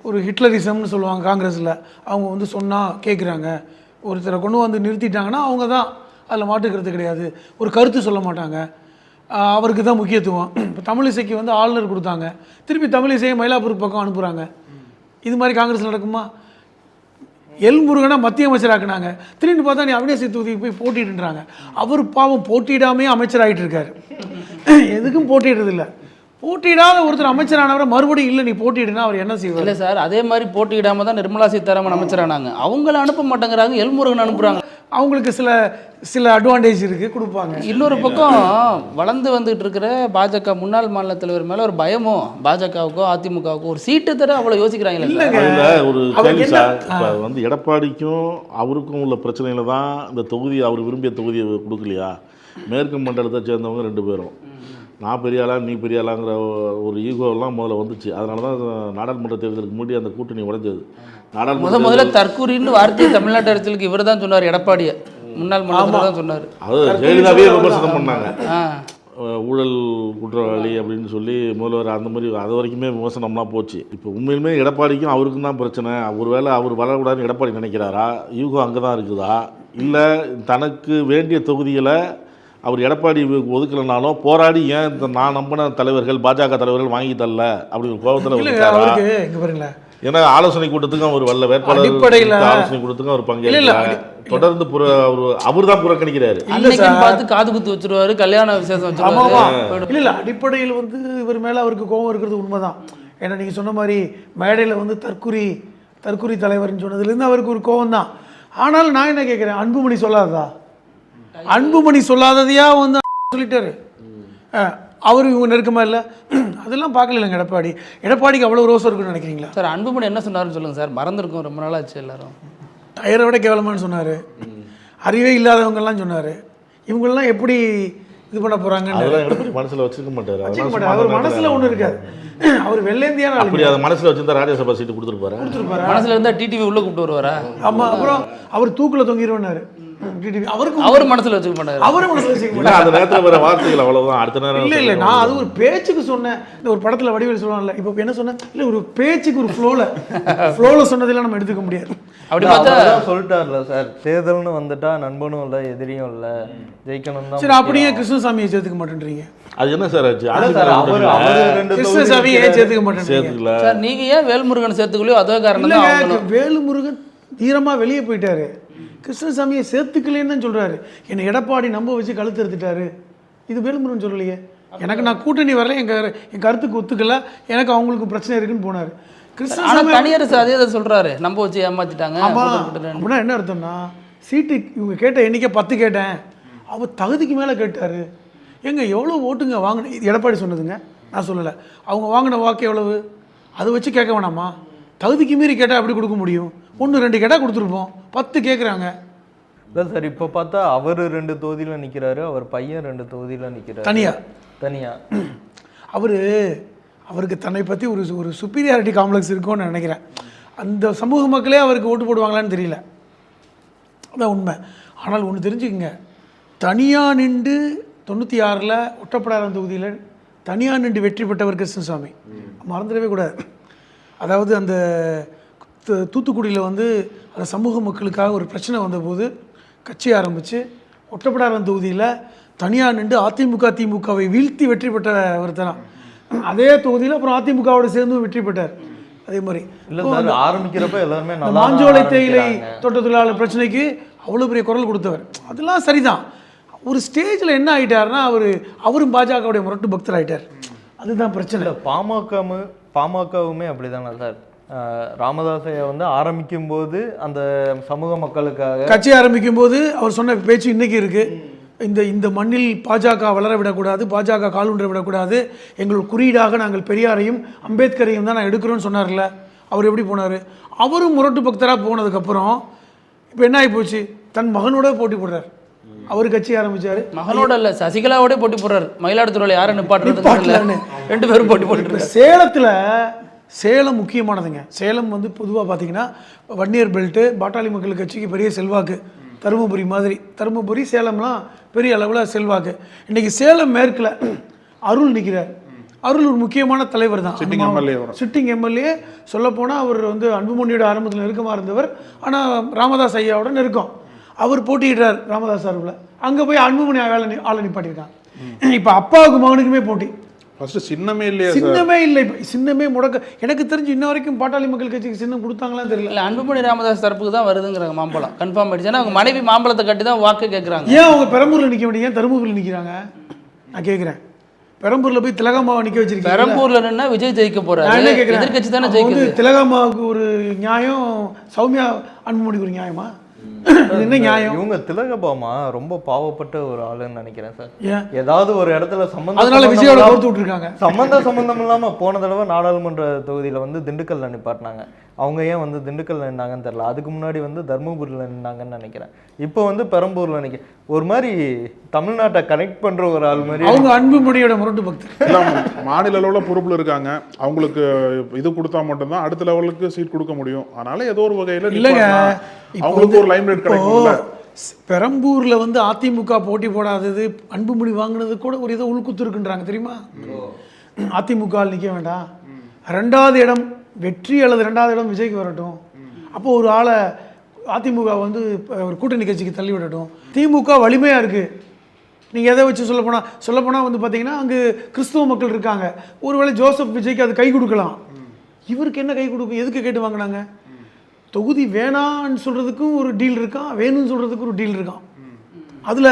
Speaker 1: ஒரு ஹிட்லரிசம்னு சொல்லுவாங்க காங்கிரஸில். அவங்க வந்து சொன்னால் கேட்குறாங்க, ஒருத்தரை கொண்டு வந்து நிறுத்திட்டாங்கன்னா அவங்க தான், அதில் மாட்டுக்கிறது கிடையாது. ஒரு கருத்து சொல்ல மாட்டாங்க, அவருக்கு தான் முக்கியத்துவம். இப்போ தமிழிசைக்கு வந்து ஆளுநர் கொடுத்தாங்க, திருப்பி தமிழிசையை மயிலாப்பூருக்கு பக்கம் அனுப்புகிறாங்க. இது மாதிரி காங்கிரஸ் நடக்குமா? எல் முருகனை மத்திய அமைச்சராக்குனாங்க, திரும்பி பார்த்தா நீ அவினாசி தொகுதிக்கு போய் போட்டிடுன்றாங்க. அவர் பாவம் போட்டியிடாமே அமைச்சராகிட்டு இருக்காரு, எதுக்கும் போட்டிடுறதில்லை. போட்டியிடாத ஒருத்தர் அமைச்சரானவரை மறுபடியும் இல்லை நீ போட்டிடுனா அவர் என்ன செய்வார்?
Speaker 8: இல்லை சார், அதே மாதிரி போட்டியிடாமல் தான் நிர்மலா சீதாராமன் அமைச்சரானாங்க. அவங்கள அனுப்ப மாட்டேங்கிறாங்க, எல் முருகன் அனுப்புகிறாங்க.
Speaker 1: அவங்களுக்கு சில அட்வான்டேஜ் இருக்குது, கொடுப்பாங்க.
Speaker 8: இன்னொரு பக்கம் வளர்ந்து வந்துட்டு இருக்கிற பாஜக முன்னாள் மாநில தலைவர் மேலே ஒரு பயமோ, பாஜகவுக்கோ அதிமுகவுக்கோ ஒரு சீட்டு தர அவ்வளோ யோசிக்கிறாங்களே.
Speaker 3: இல்லை ஒரு கேள்வி சார், இப்போ வந்து எடப்பாடிக்கும் அவருக்கும் உள்ள பிரச்சனையில் தான் இந்த தொகுதி அவர் விரும்பிய தொகுதியை கொடுக்கலையா? மேற்கு மண்டலத்தை சேர்ந்தவங்க 2 பேரும், நான் பெரிய ஆளா நீ பெரிய ஆளாங்கிற ஒரு ஈகோவெல்லாம் முதல்ல வந்துச்சு. அதனால தான் நாடாளுமன்ற தேர்தலுக்கு முன்னாடி அந்த கூட்டணி உடைஞ்சது.
Speaker 8: முதல்ல தற்கூரின்னு வார்த்தையை தமிழ்நாட்டு அரசியலுக்கு இவர் தான் சொன்னார், எடப்பாடியை முன்னாள் முதல்வர் தான் சொன்னார்.
Speaker 3: அது ஜெயலலிதாவே விமர்சனம் பண்ணாங்க, ஊழல் குற்றவாளி அப்படின்னு சொல்லி முதல்வர். அந்த மாதிரி அது வரைக்குமே விமர்சனம்லாம் போச்சு. இப்போ உண்மையிலுமே எடப்பாடிக்கும் அவருக்கும் தான் பிரச்சனை. ஒருவேளை அவர் வளரக்கூடாதுன்னு எடப்பாடி நினைக்கிறாரா? யூகோ அங்கே தான் இருக்குதா? இல்லை தனக்கு வேண்டிய தொகுதிகளை அவர் எடப்பாடி ஒதுக்கலைனாலும் போராடி ஏன் இந்த நான் நம்பின தலைவர்கள் பாஜக தலைவர்கள் வாங்கி தரல அப்படி ஒரு கோபத்தில் ஏன்னா ஆலோசனை கூட்டத்துக்கும் அவர் வரல, வேட்பாளர் ஆலோசனை கூட்டத்துக்கும் அவர் பங்கேற்கல, தொடர்ந்து அவர் தான் புறக்கணிக்கிறாரு.
Speaker 8: பார்த்து காது குத்து வச்சிருவாரு, கல்யாண விசேஷம் வச்சிருவாரு.
Speaker 1: இல்லை அடிப்படையில் வந்து இவர் மேலே அவருக்கு கோபம் இருக்கிறது உண்மைதான். ஏன்னா நீங்கள் சொன்ன மாதிரி மேடையில் வந்து தற்குறி தலைவர்னு சொன்னதுலேருந்து அவருக்கு ஒரு கோபம் தான். ஆனால் நான் என்ன கேட்குறேன், அன்புமணி சொல்லாததா? அன்புமணி சொல்லாததையா வந்து சொல்லிட்டாரு. அவர் இவங்க நெருக்கமாக இல்லை, அதெல்லாம் பார்க்கல இல்லைங்க. எடப்பாடிக்கு அவ்வளோ ரோசம் இருக்குன்னு நினைக்கிறீங்களா
Speaker 8: சார்? அன்புமணி என்ன சொன்னார்னு சொல்லுங்கள் சார், மறந்துருக்கும், ரொம்ப நாளாச்சு எல்லாரும்.
Speaker 1: டயரை விட கேவலமானு சொன்னார், அறிவே இல்லாதவங்கெல்லாம் சொன்னார். இவங்கெல்லாம் எப்படி இது பண்ண போகிறாங்க
Speaker 3: மனசில் வச்சுக்க மாட்டார்.
Speaker 1: அவர் மனசில் ஒன்றும் இருக்காது, அவர் வெள்ளேந்தியான
Speaker 3: அப்படி அதை மனசில் வச்சுருந்தா ராஜ்யசபா சீட்டு கொடுத்துருப்பாரு.
Speaker 8: மனசில் இருந்தால் டிடிவி உள்ளே கூப்பிட்டு வருவாரா?
Speaker 1: ஆமாம், அப்புறம் அவர் தூக்கில் தொங்கிடுவார்.
Speaker 8: அவர் மனசுல வச்சுக்க மாட்டாரு,
Speaker 1: அவரை மனசுல வச்சுக்க மாட்டாரு.
Speaker 3: அந்த நேரத்தில் வர வார்த்தைகள் அவ்வளவுதான். அடுத்த நேரம்
Speaker 1: இல்லை நான் அது ஒரு பேச்சுக்கு சொன்னேன். இந்த ஒரு படத்தில் வடிவேல் சொல்லுவாங்கல்ல, இப்போ என்ன சொன்னேன், இல்லை ஒரு பேச்சுக்கு ஒரு ஃப்ளோவில் சொன்னதெல்லாம் நம்ம எடுத்துக்க முடியாது.
Speaker 4: அப்படி பார்த்தா சொல்லிட்டார்ல சார், தேர்தல்னு வந்துட்டா நண்பனும் இல்லை எதிரியும் இல்லை, ஜெயிக்கணும் தான்.
Speaker 1: சரி, அப்படியே கிருஷ்ணசாமியை சேர்த்துக்க மாட்டேன்றீங்க.
Speaker 3: அது என்ன சார் ஆச்சு?
Speaker 1: கிருஷ்ணசாமியை சேர்த்துக்க மாட்டேன்
Speaker 8: சார். நீங்க ஏன் வேல்முருகன் சேர்த்துக்கலையோ அதே காரணம் தான்.
Speaker 1: வேலுமுருகன் தீரமாக வெளியே போயிட்டாரு, கிருஷ்ணசாமியை சேர்த்துக்கலேன்னு தான் சொல்கிறாரு. என்னை எடப்பாடி நம்ப வச்சு கழுத்து எடுத்துட்டாரு. இது வேலுமுருகன் சொல்லலையே. எனக்கு நான் கூட்டணி வரல, என் கருத்துக்கு ஒத்துக்கல, எனக்கு அவங்களுக்கு பிரச்சனை இருக்குன்னு போனார்.
Speaker 8: கிருஷ்ணசாமி தனியரசு அதே தான் சொல்கிறாரு, நம்ப வச்சு ஏமாற்றிட்டாங்க.
Speaker 1: அப்படின்னா என்ன அர்த்தம்னா, சீட்டு இவங்க கேட்ட எண்ணிக்கை 10 கேட்டேன், அவர் தகுதிக்கு மேலே கேட்டார். எங்க எவ்வளோ ஓட்டுங்க வாங்கின, இது எடப்பாடி சொன்னதுங்க, நான் சொல்லலை. அவங்க வாங்கின வாக்கு எவ்வளவு, அதை வச்சு கேட்க வேணாமா? தகுதிக்கு மீறி கேட்டால் எப்படி கொடுக்க முடியும்? 1 2 கேட்டால் கொடுத்துருப்போம், 10 கேட்குறாங்க.
Speaker 4: இல்லை சார் இப்போ பார்த்தா அவர் 2 தொகுதியில் நிற்கிறாரு, அவர் பையன் 2 தொகுதியில் நிற்கிறாரு தனியாக.
Speaker 1: அவருக்கு தன்னை பற்றி ஒரு சுப்பீரியாரிட்டி காம்ப்ளெக்ஸ் இருக்கும்னு நினைக்கிறேன். அந்த சமூக மக்களே அவருக்கு ஓட்டு போடுவாங்களான்னு தெரியல, அதான் உண்மை. ஆனால் ஒன்று தெரிஞ்சுக்கங்க, தனியாக நின்று 96 ஒட்டப்பிடாரம் தொகுதியில் தனியாக நின்று வெற்றி பெற்றவர் கிருஷ்ணசாமி, மறந்துடவே கூடாது. அதாவது அந்த தூத்துக்குடியில் வந்து அந்த சமூக மக்களுக்காக ஒரு பிரச்சனை வந்தபோது கட்சி ஆரம்பித்து ஒட்டப்பிடாரம் தொகுதியில் தனியாக நின்று திமுகவை வீழ்த்தி வெற்றி பெற்றவர் தான். அதே தொகுதியில் அப்புறம் அதிமுகவோட சேர்ந்து வெற்றி பெற்றார். அதே மாதிரி
Speaker 4: இல்லை சார், ஆரம்பிக்கிறப்ப எல்லாருமே
Speaker 1: மாஞ்சோலை தேயிலை தோட்ட தொழிலாளர் பிரச்சனைக்கு அவ்வளோ பெரிய குரல் கொடுத்தவர், அதெல்லாம் சரிதான். ஒரு ஸ்டேஜில் என்ன ஆகிட்டாருன்னா அவரும் பாஜகவுடைய முரட்டு பக்தர் ஆகிட்டார், அதுதான் பிரச்சனை.
Speaker 4: பாமகவுமே அப்படி தானே சார், ராமதாஸையை வந்து ஆரம்பிக்கும் போது அந்த சமூக மக்களுக்காக
Speaker 1: கட்சி ஆரம்பிக்கும் போது அவர் சொன்ன பேச்சு இன்னைக்கு இருக்கு. இந்த மண்ணில் பாஜக வளர விடக்கூடாது, பாஜக காலூன்ற விடக்கூடாது, எங்கள் குறியீடாக நாங்கள் பெரியாரையும் அம்பேத்கரையும் தான் நான் எடுக்கிறோன்னு சொன்னார்ல. அவர் எப்படி போனார்? அவரும் முரட்டு பக்தராக போனதுக்கப்புறம் இப்போ என்ன ஆகி போச்சு, தன் மகனோட போட்டி போடுறார். அவர் கட்சி ஆரம்பிச்சாரு,
Speaker 8: மகனோட இல்ல சசிகலாவோட போட்டி போடுறாரு. மயிலாடுதுறையில் யாரை நிப்பாட்டுறதுன்னு 2 பேரும் போட்டி போட்டு.
Speaker 1: சேலம் முக்கியமானதுங்க. சேலம் வந்து பொதுவாக பார்த்தீங்கன்னா வன்னியர் பெல்ட்டு, பாட்டாளி மக்கள் கட்சிக்கு பெரிய செல்வாக்கு. தருமபுரி மாதிரி, தருமபுரி சேலம்லாம் பெரிய அளவில் செல்வாக்கு. இன்றைக்கி சேலம் மேற்கில் அருள் நிற்கிறார். அருள் ஒரு முக்கியமான தலைவர் தான், சிட்டிங் எம்எல்ஏ. சொல்லப்போனால் அவர் வந்து அன்புமணியோட ஆரம்பத்தில் நெருக்கமாக இருந்தவர், ஆனால் ராமதாஸ் ஐயாவோட நெருக்கம். அவர் போட்டியிடுறார் ராமதாஸ் சார்பில், அங்கே போய் அன்புமணி ஆளை நிப்பாட்டியிருக்காங்க. இப்போ அப்பாவுக்கு மகனுக்குமே போட்டி.
Speaker 2: சின்னமே
Speaker 1: இல்லை, சின்னமே முடக்க. எனக்கு தெரிஞ்சு இன்ன வரைக்கும் பாட்டாளி மக்கள் கட்சிக்கு சின்னம் கொடுத்தாங்களான்னு தெரியல.
Speaker 8: இல்லை, அன்புமணி ராமதாஸ் தரப்புக்கு தான் வருதுங்கிறாங்க மாம்பழம். கன்ஃபார்ம் ஆயிடுச்சு. ஏன்னா அவங்க மனைவி மாம்பழத்தை கட்டி தான் வாக்கு கேட்குறாங்க.
Speaker 1: ஏன் அவங்க பெரம்பூரில் நிற்க வேண்டிய, ஏன் தருமபுரியில் நிற்கிறாங்க? நான் கேட்குறேன். பெரம்பூரில் போய் திலகம்மாவை நிற்க வச்சிருக்கீங்க.
Speaker 8: பெரம்பூரில் நின்னா விஜய் ஜெயிக்க போறாரு, எதிர்கட்சி தானே ஜெயிக்குது.
Speaker 1: திலகம்மாவுக்கு ஒரு நியாயம், சௌமியா அன்புமணிக்கு ஒரு நியாயமா? என்ன நியாயம்?
Speaker 4: இவங்க திலகபாமா ரொம்ப பாவப்பட்ட ஒரு ஆளுன்னு நினைக்கிறேன் சார். ஏதாவது ஒரு இடத்துல
Speaker 1: அதனால விஜயோட கோர்த்து விட்டுருக்காங்க.
Speaker 4: சம்பந்தம் இல்லாம போன தடவை நாடாளுமன்ற தொகுதியில வந்து திண்டுக்கல்ல நிப்பாட்டினாங்க. அவங்க ஏன் வந்து திண்டுக்கல்ல நின்னாங்கன்னு தெரியல. அதுக்கு முன்னாடி வந்து தர்மபுரியில் நின்னாங்கன்னு நினைக்கிறேன். இப்போ வந்து பெரம்பூர்ல நிற்க ஒரு மாதிரி தமிழ்நாட்டை கனெக்ட் பண்ற ஒரு ஆள் மாதிரி.
Speaker 1: அவங்க அன்புமணியோட முரட்டு பக்தர்.
Speaker 2: மாநில லெவலில் பொறுப்புல இருக்காங்க, அவங்களுக்கு இது கொடுத்தா மட்டும்தான் அடுத்த லெவலுக்கு சீட் கொடுக்க முடியும். அதனால ஏதோ ஒரு வகையில் இல்லைங்க, அவங்களுக்கு ஒரு லைம்லைட் கிடைக்கும்ல.
Speaker 1: பெரம்பூர்ல வந்து அதிமுக போட்டி போடாதது, அன்புமணி வாங்கினது கூட ஒரு ஏதோ உள்குத்து இருக்குன்றாங்க தெரியுமா? அதிமுக நிற்க வேண்டாம், 2வது இடம் வெற்றி அல்லது 2வது இடம் விஜய்க்கு வரட்டும், அப்போ ஒரு ஆளை அதிமுக வந்து ஒரு கூட்டணி கட்சிக்கு தள்ளி விடட்டும். திமுக வலிமையாக இருக்குது. நீங்கள் எதை வச்சு சொல்லப்போனால் வந்து பார்த்தீங்கன்னா அங்கே கிறிஸ்துவ மக்கள் இருக்காங்க. ஒருவேளை ஜோசப் விஜய்க்கு அது கை கொடுக்கலாம். இவருக்கு என்ன கை கொடுக்கும்? எதுக்கு கேட்டு வாங்கினாங்க? தொகுதி வேணான்னு சொல்கிறதுக்கும் ஒரு டீல் இருக்கான், வேணும்னு சொல்கிறதுக்கு ஒரு டீல் இருக்கான். அதில்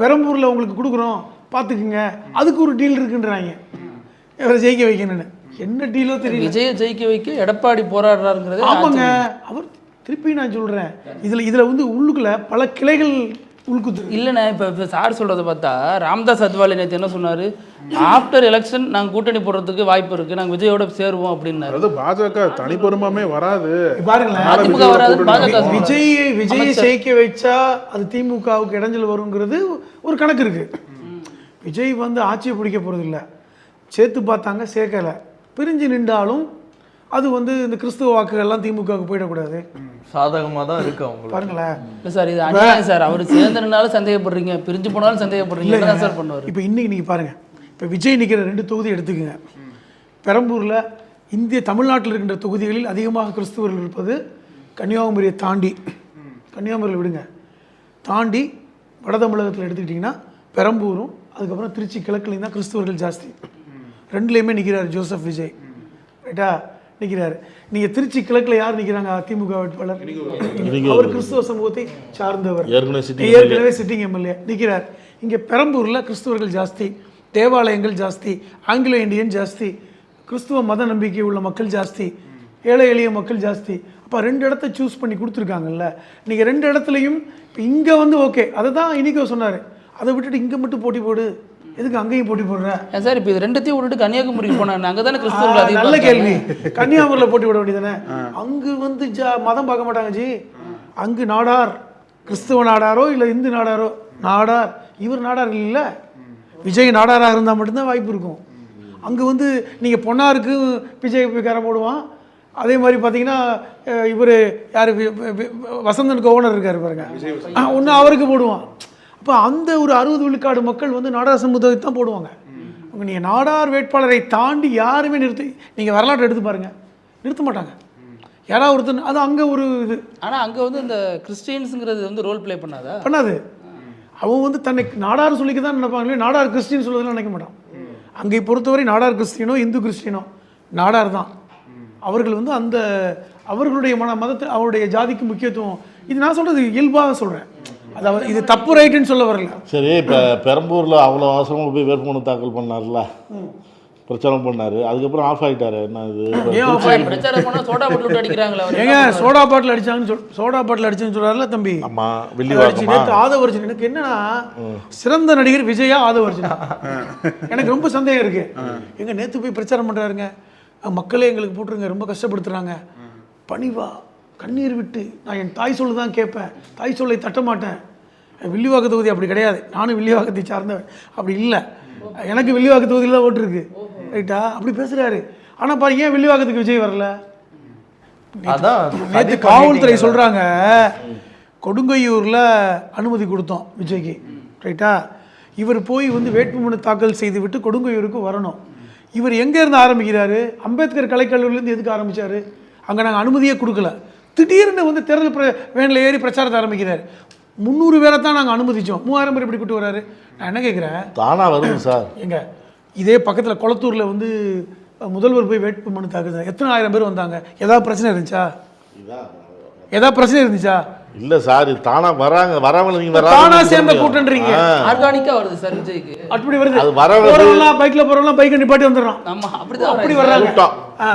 Speaker 1: பெரம்பூரில் உங்களுக்கு கொடுக்குறோம் பார்த்துக்குங்க, அதுக்கு ஒரு டீல் இருக்குன்றாங்க. இவரை ஜெயிக்க வைக்கணும்னு என்ன டீலோ தெரியல.
Speaker 8: விஜயை ஜெயிக்க வைக்க எடப்பாடி போராடுறாருங்கிறது.
Speaker 1: ஆமாங்க, அவர் திருப்பி நான் சொல்கிறேன், இதில் வந்து உள்ளுக்குள்ள பல கிளைகள் உள்குத்து
Speaker 8: இல்லைண்ணே. இப்போ சார் சொல்கிறத பார்த்தா ராமதாஸ் அத்வாலே நேற்று என்ன சொன்னார், ஆஃப்டர் எலெக்ஷன் நாங்கள் கூட்டணி போடுறதுக்கு வாய்ப்பு இருக்குது, நாங்கள் விஜயோட சேருவோம் அப்படின்னாரு.
Speaker 2: அது பாஜக தனிப்பெருமாமே வராது
Speaker 1: பாருங்களேன். விஜயை ஜெயிக்க வச்சா அது திமுகவுக்கு இடைஞ்சல் வருங்கிறது ஒரு கணக்கு இருக்குது. விஜய் வந்து ஆட்சியை பிடிக்க போகிறது இல்லை, சேர்த்து பார்த்தாங்க, சேர்க்கலை, பிரிஞ்சு நின்றாலும் அது வந்து இந்த கிறிஸ்துவ வாக்குகள்லாம் திமுகவுக்கு போயிடக்கூடாது,
Speaker 4: சாதகமாக தான் இருக்கு அவங்க.
Speaker 1: பாருங்களேன்.
Speaker 8: இல்லை சார், இது அநியாயம் சார். அவர் சேர்ந்தனாலும் சந்தேகப்படுறீங்க, பிரிஞ்சு போனாலும் சந்தேகப்படுறீங்க, என்ன சார் பண்ணுவார்?
Speaker 1: இப்போ இன்னைக்கு நீங்கள் பாருங்கள், இப்போ விஜய் நிற்கிற 2 தொகுதி எடுத்துக்கோங்க. பெரம்பூரில் இந்திய தமிழ்நாட்டில் இருக்கின்ற தொகுதிகளில் அதிகமாக கிறிஸ்துவர்கள் இருப்பது கன்னியாகுமரியை தாண்டி, கன்னியாகுமரியில் விடுங்க, தாண்டி வட தமிழகத்தில் எடுத்துக்கிட்டிங்கன்னா பெரம்பூரும் அதுக்கப்புறம் திருச்சி கிழக்குலையும் தான் கிறிஸ்துவர்கள் ஜாஸ்தி. 2லேயுமே நிற்கிறார் ஜோசப் விஜய், ரைட்டா நிற்கிறாரு. நீங்கள் திருச்சி கிழக்கில் யார் நிற்கிறாங்க? அதிமுக வேட்பாளர், அவர் கிறிஸ்துவ சமூகத்தை சார்ந்தவர், ஏற்கனவே சிட்டிங் எம்எல்ஏ நிற்கிறார். இங்கே பெரம்பூரில் கிறிஸ்துவர்கள் ஜாஸ்தி, தேவாலயங்கள் ஜாஸ்தி, ஆங்கிலோ இந்தியன் ஜாஸ்தி, கிறிஸ்துவ மத நம்பிக்கை உள்ள மக்கள் ஜாஸ்தி, ஏழை எளிய மக்கள் ஜாஸ்தி. அப்போ 2 இடத்த சூஸ் பண்ணி கொடுத்துருக்காங்கல்ல. நீங்கள் 2 இடத்துலையும் இப்போ இங்கே வந்து ஓகே, அதை தான் இன்றைக்கி சொன்னார், அதை விட்டுட்டு இங்கே மட்டும் போட்டி போடு, எதுக்கு அங்கேயும் போட்டி போடுறேன்
Speaker 8: சார்? இப்போ இது 2த்தையும் விட்டுட்டு கன்னியாகுமரிக்கு போனாங்க, அங்கே தானே கிறிஸ்துவர்கள்.
Speaker 1: நல்ல கேள்வி. கன்னியாகுமரியில் போட்டி போட வேண்டியதானே? அங்கு வந்து மதம் பார்க்க மாட்டாங்க ஜி, அங்கு நாடார்
Speaker 5: கிறிஸ்துவ நாடாரோ இல்லை இந்து நாடாரோ, நாடார் இவர் நாடார் இல்லை, விஜய் நாடாராக இருந்தால் மட்டும்தான் வாய்ப்பு இருக்கும். அங்கே வந்து நீங்கள் பொன்னாருக்கு விஜய் கார போடுவான். அதே மாதிரி பார்த்தீங்கன்னா இவர் யார் வசந்தனுக்கு ஓனர் இருக்கார் பாருங்க, ஒன்று அவருக்கு போடுவான். அப்போ அந்த ஒரு 60 விழுக்காடு மக்கள் வந்து நாடார் சமூகத்தை தான் போடுவாங்க. நீங்கள் நாடார் வேட்பாளரை தாண்டி யாருமே நீங்கள் வரலாற்றை எடுத்து பாருங்கள், நிறுத்த மாட்டாங்க. யாராவது ஒருத்தர் அது அங்கே ஒரு இது.
Speaker 8: ஆனால் அங்கே வந்து இந்த கிறிஸ்டியன்ஸுங்கிறது வந்து ரோல் ப்ளே
Speaker 5: பண்ணாது. அவன் வந்து தன்னை நாடார் சொல்லிக்க தான் நினைப்பாங்களே, நாடார் கிறிஸ்டின் சொல்லுறதுலாம் நினைக்க மாட்டான். அங்கே பொறுத்தவரை நாடார் கிறிஸ்டியனோ இந்து கிறிஸ்டியனோ நாடார் தான். அவர்கள் வந்து அந்த அவர்களுடைய மதத்தை அவருடைய ஜாதிக்கு முக்கியத்துவம். இது நான் சொல்கிறது இயல்பாக சொல்கிறேன், அதாவது இது தப்பு ரைட்டுன்னு சொல்ல வரல.
Speaker 3: சரி, இப்போ பெரம்பூரில் அவ்வளோ அவசரமாக போய் வேட்புமனு தாக்கல் பண்ணார்ல, பிரச்சாரம் பண்ணார், அதுக்கப்புறம் ஆஃப் ஆகிட்டாரு. என்ன இது
Speaker 5: ஏங்க சோடா பாட்டில் அடிச்சாங்கன்னு சோடா பாட்டில் அடிச்சுன்னு சொல்கிறாருல தம்பி.
Speaker 3: ஆமாம், வில்லிவாக்கமா
Speaker 5: ஆதவர்ஜன். எனக்கு என்னன்னா சிறந்த நடிகர் விஜயா ஆதவர்ஜனா எனக்கு ரொம்ப சந்தேகம் இருக்கு. எங்க நேற்று போய் பிரச்சாரம் பண்ணுறாருங்க, மக்களே எங்களுக்கு போட்டுருங்க, ரொம்ப கஷ்டப்படுத்துகிறாங்க, பணிவா கண்ணீர் விட்டு நான் என் தாய் சொல்லு தான் கேட்பேன், தாய் சொல்லை தட்ட மாட்டேன். வில்லிவாக்க தொகுதி அப்படி கிடையாது, நானும் வில்லிவாக்கத்தை சார்ந்தவன், அப்படி இல்லை. எனக்கு வில்லிவாக்க தொகுதியில் தான் ஓட்டு இருக்கு, ரைட்டா? அப்படி பேசுகிறாரு. ஆனால் பாரு, ஏன் வில்லிவாக்கத்துக்கு விஜய் வரல? நேற்று காவல்துறை சொல்கிறாங்க கொடுங்கையூரில் அனுமதி கொடுத்தோம் விஜய்க்கு, ரைட்டா? இவர் போய் வந்து வேட்புமனு தாக்கல் செய்து விட்டு கொடுங்கையூருக்கு வரணும். இவர் எங்கேருந்து ஆரம்பிக்கிறாரு? அம்பேத்கர் கலைக்கல்லூரிலேருந்து எதுக்கு ஆரம்பித்தார்? அங்கே நாங்கள் அனுமதியே கொடுக்கல. திடீர்னு வந்து தேர்தல் வேனில் ஏறி பிரச்சாரத்தை ஆரம்பிக்கிறார். 300 பேரை தான் நாங்கள் அனுமதித்தோம், 3000 பேர் இப்படி கூட்டு வராரு. நான் என்ன கேட்குறேன்,
Speaker 3: தானா வருது சார்.
Speaker 5: எங்க இதே பக்கத்தில் குளத்தூரில் வந்து முதல்வர் போய் வேட்புமனு தாக்குது, எத்தனை 1000 பேர் வந்தாங்க? ஏதாவது பிரச்சனை இருந்துச்சா? ஏதாவது பிரச்சனை இருந்துச்சா?
Speaker 3: இல்ல சார், இது தானா வராங்க, வராமல நீங்க
Speaker 5: தானா சேர்ந்த கூட்டன்றீங்க.
Speaker 8: ஆர்கானிக்கா வருது சார் விஜய்க்கு,
Speaker 5: அப்படி வருது.
Speaker 3: அது வரவங்க
Speaker 5: பைக்ல போறவங்க பைக் நிப்பாட்டி வந்துடுறான்.
Speaker 8: ஆமா, அப்படிதான்
Speaker 5: அப்படி வர்றாங்க.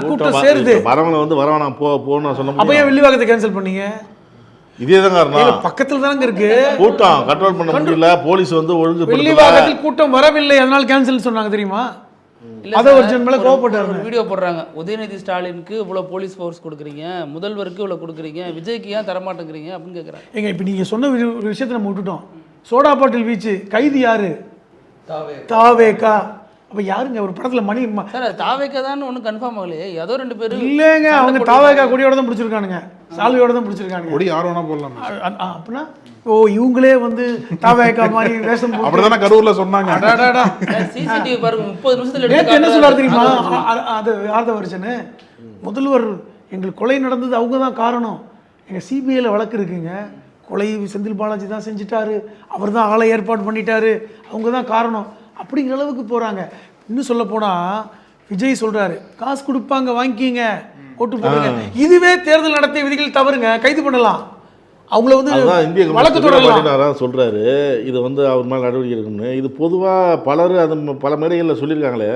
Speaker 5: கூட்டம் சேருது.
Speaker 3: வரவங்க வந்து வரவனா போன்னு சொன்னோம்.
Speaker 5: அப்ப ஏன் வில்லிவாக்கத்தை கேன்சல் பண்ணீங்க?
Speaker 3: இதே தான் காரணம்.
Speaker 5: பக்கத்துல தானங்க இருக்கு.
Speaker 3: கூட்டம் கண்ட்ரோல் பண்ண முடியல, போலீஸ் வந்து ஒழுங்கு
Speaker 5: வில்லிவாக்கத்தில் கூட்டம் வரவில்லை, அதனால கேன்சல் சொன்னாங்க தெரியுமா? அத ஒரு ஜன் மேல கோவப்பட்டாரு.
Speaker 8: வீடியோ போடுறாங்க, உதயநிதி ஸ்டாலினுக்கு இவ்வளவு போலீஸ் ஃபோர்ஸ் கொடுக்குறீங்க, முதல்வருக்கு இவ்வளவு கொடுக்குறீங்க, விஜய்க்கு ஏன் தரமாட்டேங்கிறீங்க அப்படின்னு கேட்குறாங்க.
Speaker 5: ஏங்க இப்போ நீங்க சொன்ன ஒரு விஷயத்தை நம்ம விட்டுட்டோம். சோடா பாட்டில் வீச்சு கைது யாரு? தாவேகா. அப்ப யாருங்க ஒரு படத்துல மணி
Speaker 8: சார், தாவேகா தான் ஒன்றும் கன்ஃபார்ம் ஆகலையே, ஏதோ 2 பேர்
Speaker 5: இல்லைங்க, அவங்க தாவேகா கொடியோட தான் பிடிச்சிருக்கானுங்க, சால்வையோட தான் பிடிச்சிருக்கானுங்க.
Speaker 2: கொடி யார் வேணா போடலாம்
Speaker 5: அப்படின்னா இவங்களே வந்து தாவேகா மாதிரி வேஷம் போட்டு
Speaker 2: அப்படிதானே கரூர்ல சொன்னாங்க.
Speaker 8: சிசிடிவி பாருங்க, 30 நிமிஷத்துல
Speaker 5: என்ன சொல்றாரு தெரியுமா? அது ஆதவர்ஜன் முதல்வர் எங்களுக்கு கொலை நடந்தது அவங்க தான் காரணம், எங்க சிபிஐல வழக்கு இருக்குங்க, கொலை செந்தில் பாலாஜி தான் செஞ்சுட்டாரு, அவர் தான் ஆளை ஏற்பாடு பண்ணிட்டாரு, அவங்க தான் காரணம் அப்படிங்கிற அளவுக்கு போகிறாங்க. இன்னும் சொல்ல போனால் விஜய் சொல்கிறாரு, காசு கொடுப்பாங்க வாங்கிக்கிங்க ஓட்டு போடுங்க. இதுவே தேர்தல் நடத்திய விதிகள் தவறுங்க, கைது பண்ணலாம், அவங்கள வந்து வழக்கு தொடரலாம்
Speaker 3: சொல்கிறாரு. இது வந்து அவர் மேலே நடவடிக்கை எடுக்கணும்னு இது பொதுவாக பலர் அது பல மேடைகளில் சொல்லியிருக்காங்களே.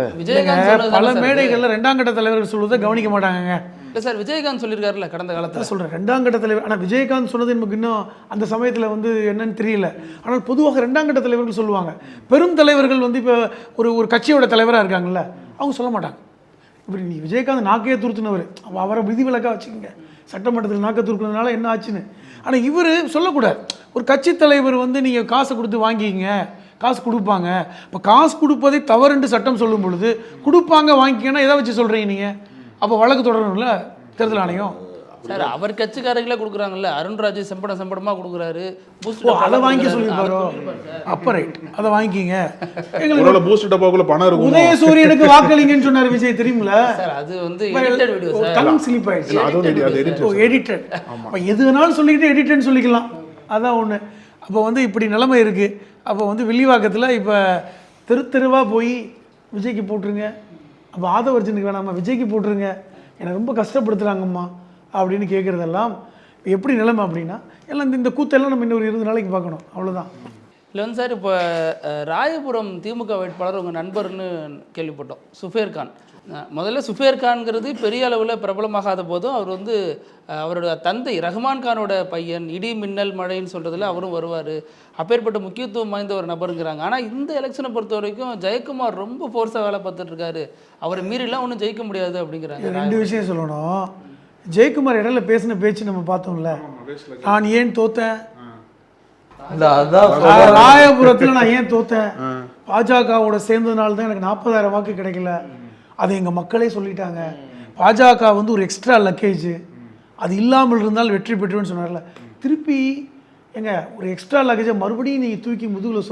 Speaker 5: பல மேடைகளில் 2ஆம் கட்ட தலைவர்கள் சொல்வதை கவனிக்க மாட்டாங்க.
Speaker 8: இல்லை சார், விஜயகாந்த் சொல்லியிருக்காருல்ல கடந்த காலத்தில்.
Speaker 5: சொல்கிறேன் 2ஆம் கட்ட தலைவர். ஆனால் விஜயகாந்த் சொன்னது நமக்கு இன்னும் அந்த சமயத்தில் வந்து என்னன்னு தெரியல. ஆனால் பொதுவாக 2ஆம் கட்ட தலைவர்கள் சொல்லுவாங்க. பெரும் தலைவர்கள் வந்து இப்போ ஒரு கட்சியோட தலைவராக இருக்காங்கல்ல, அவங்க சொல்ல மாட்டாங்க. இப்படி நீ விஜயகாந்த் நாக்கையே துருத்துனவர், அவரை விதிவிலக்காக வச்சுக்கோங்க, சட்டமன்றத்தில் நாக்கை துருக்குனதுனால என்ன ஆச்சுன்னு. ஆனால் இவர் சொல்லக்கூடாது. ஒரு கட்சி தலைவர் வந்து நீங்கள் காசை கொடுத்து வாங்கிக்கிங்க, காசு கொடுப்பாங்க, இப்போ காசு கொடுப்பதை தவறுன்னு சட்டம் சொல்லும் பொழுது கொடுப்பாங்க வாங்கிக்கன்னா எதை வச்சு சொல்கிறீங்க நீங்கள்? அப்போ வழக்கு தொடரணும்ல தேர்தல் ஆணையம்.
Speaker 8: சார், அவர் கட்சிக்காரங்களே கொடுக்குறாங்கல்ல, அருண்ராஜ் செம்படமாக கொடுக்குறாரு,
Speaker 5: அதை வாங்கி சொல்லியிருப்பாரோ? அப்போ ரைட், அதை வாங்கிக்கிங்க,
Speaker 2: எங்களுக்கு பூஸ்ட் டப்பாக்குள்ள பணம் இருக்கும்,
Speaker 5: உதயசூரியனுக்கு வாக்களிங்கன்னு சொன்னார் விஜய், தெரியுமில்ல?
Speaker 8: சார், அது வந்து edited video sir,
Speaker 5: tongue slip ஆயிடுச்சு, எடிட்டட். அப்போ எது வேணாலும் சொல்லிக்கிட்டு எடிட்டட்னு சொல்லிக்கலாம், அதான் ஒன்று. அப்போ வந்து இப்படி நிலைமை இருக்குது. அப்போ வந்து வில்லிவாக்கத்தில் இப்போ தெருவாக போய் விஜய்க்கு போட்டுருங்க, அப்போ ஆதவர்ஜனுக்கு வேணாம்மா விஜய்க்கு போட்டுருங்க, என்னை ரொம்ப கஷ்டப்படுத்துகிறாங்கம்மா அப்படின்னு கேட்குறதெல்லாம் எப்படி நிலைமை அப்படின்னா, எல்லாம் இந்த கூத்தெல்லாம் நம்ம இன்னொரு 20 நாளைக்கு பார்க்கணும், அவ்வளோதான்.
Speaker 8: இல்லை வந்து சார், இப்போ ராயபுரம் திமுக வேட்பாளர் உங்கள் நண்பர்னு கேள்விப்பட்டோம், சுஃபேர் கான். முதல்ல சுஃபேர் கான்ங்கிறது பெரிய அளவில் பிரபலமாகாத போதும் அவர் வந்து அவரோட தந்தை ரஹ்மான் கானோட பையன், இடி மின்னல் மழைன்னு சொல்கிறதுல அவரும் வருவார், அப்பேற்பட்ட முக்கியத்துவம் வாய்ந்த ஒரு நபருங்கிறாங்க. ஆனால் இந்த எலெக்ஷனை பொறுத்த வரைக்கும் ஜெயக்குமார் ரொம்ப ஃபோர்ஸாக வேலை பார்த்துட்டு இருக்காரு, அவரை மீறிலாம் ஒன்றும் ஜெயிக்க முடியாது அப்படிங்கிறாங்க.
Speaker 5: 2 விஷயம் சொல்லணும். ஜெயக்குமார் இடையில பேசின பேச்சு நம்ம பார்த்தோம்ல, நான் ஏன் தோத்தேன்,
Speaker 4: இல்ல அதான்
Speaker 5: ராயபுரத்தில் நான் ஏன் தோத்தேன், பாஜகவோட சேர்ந்ததுனால தான் எனக்கு 40,000 வாக்கு கிடைக்கல. அதை எங்கள் மக்களே சொல்லிட்டாங்க. பாஜக வந்து ஒரு எக்ஸ்ட்ரா லக்கேஜ், அது இல்லாமல் இருந்தால் வெற்றி பெற்றுவேன்னு சொன்னார்ல. திருப்பி எங்க ஒரு எக்ஸ்ட்ரா லக்கேஜை மறுபடியும் நீங்கள் தூக்கி முதுகில்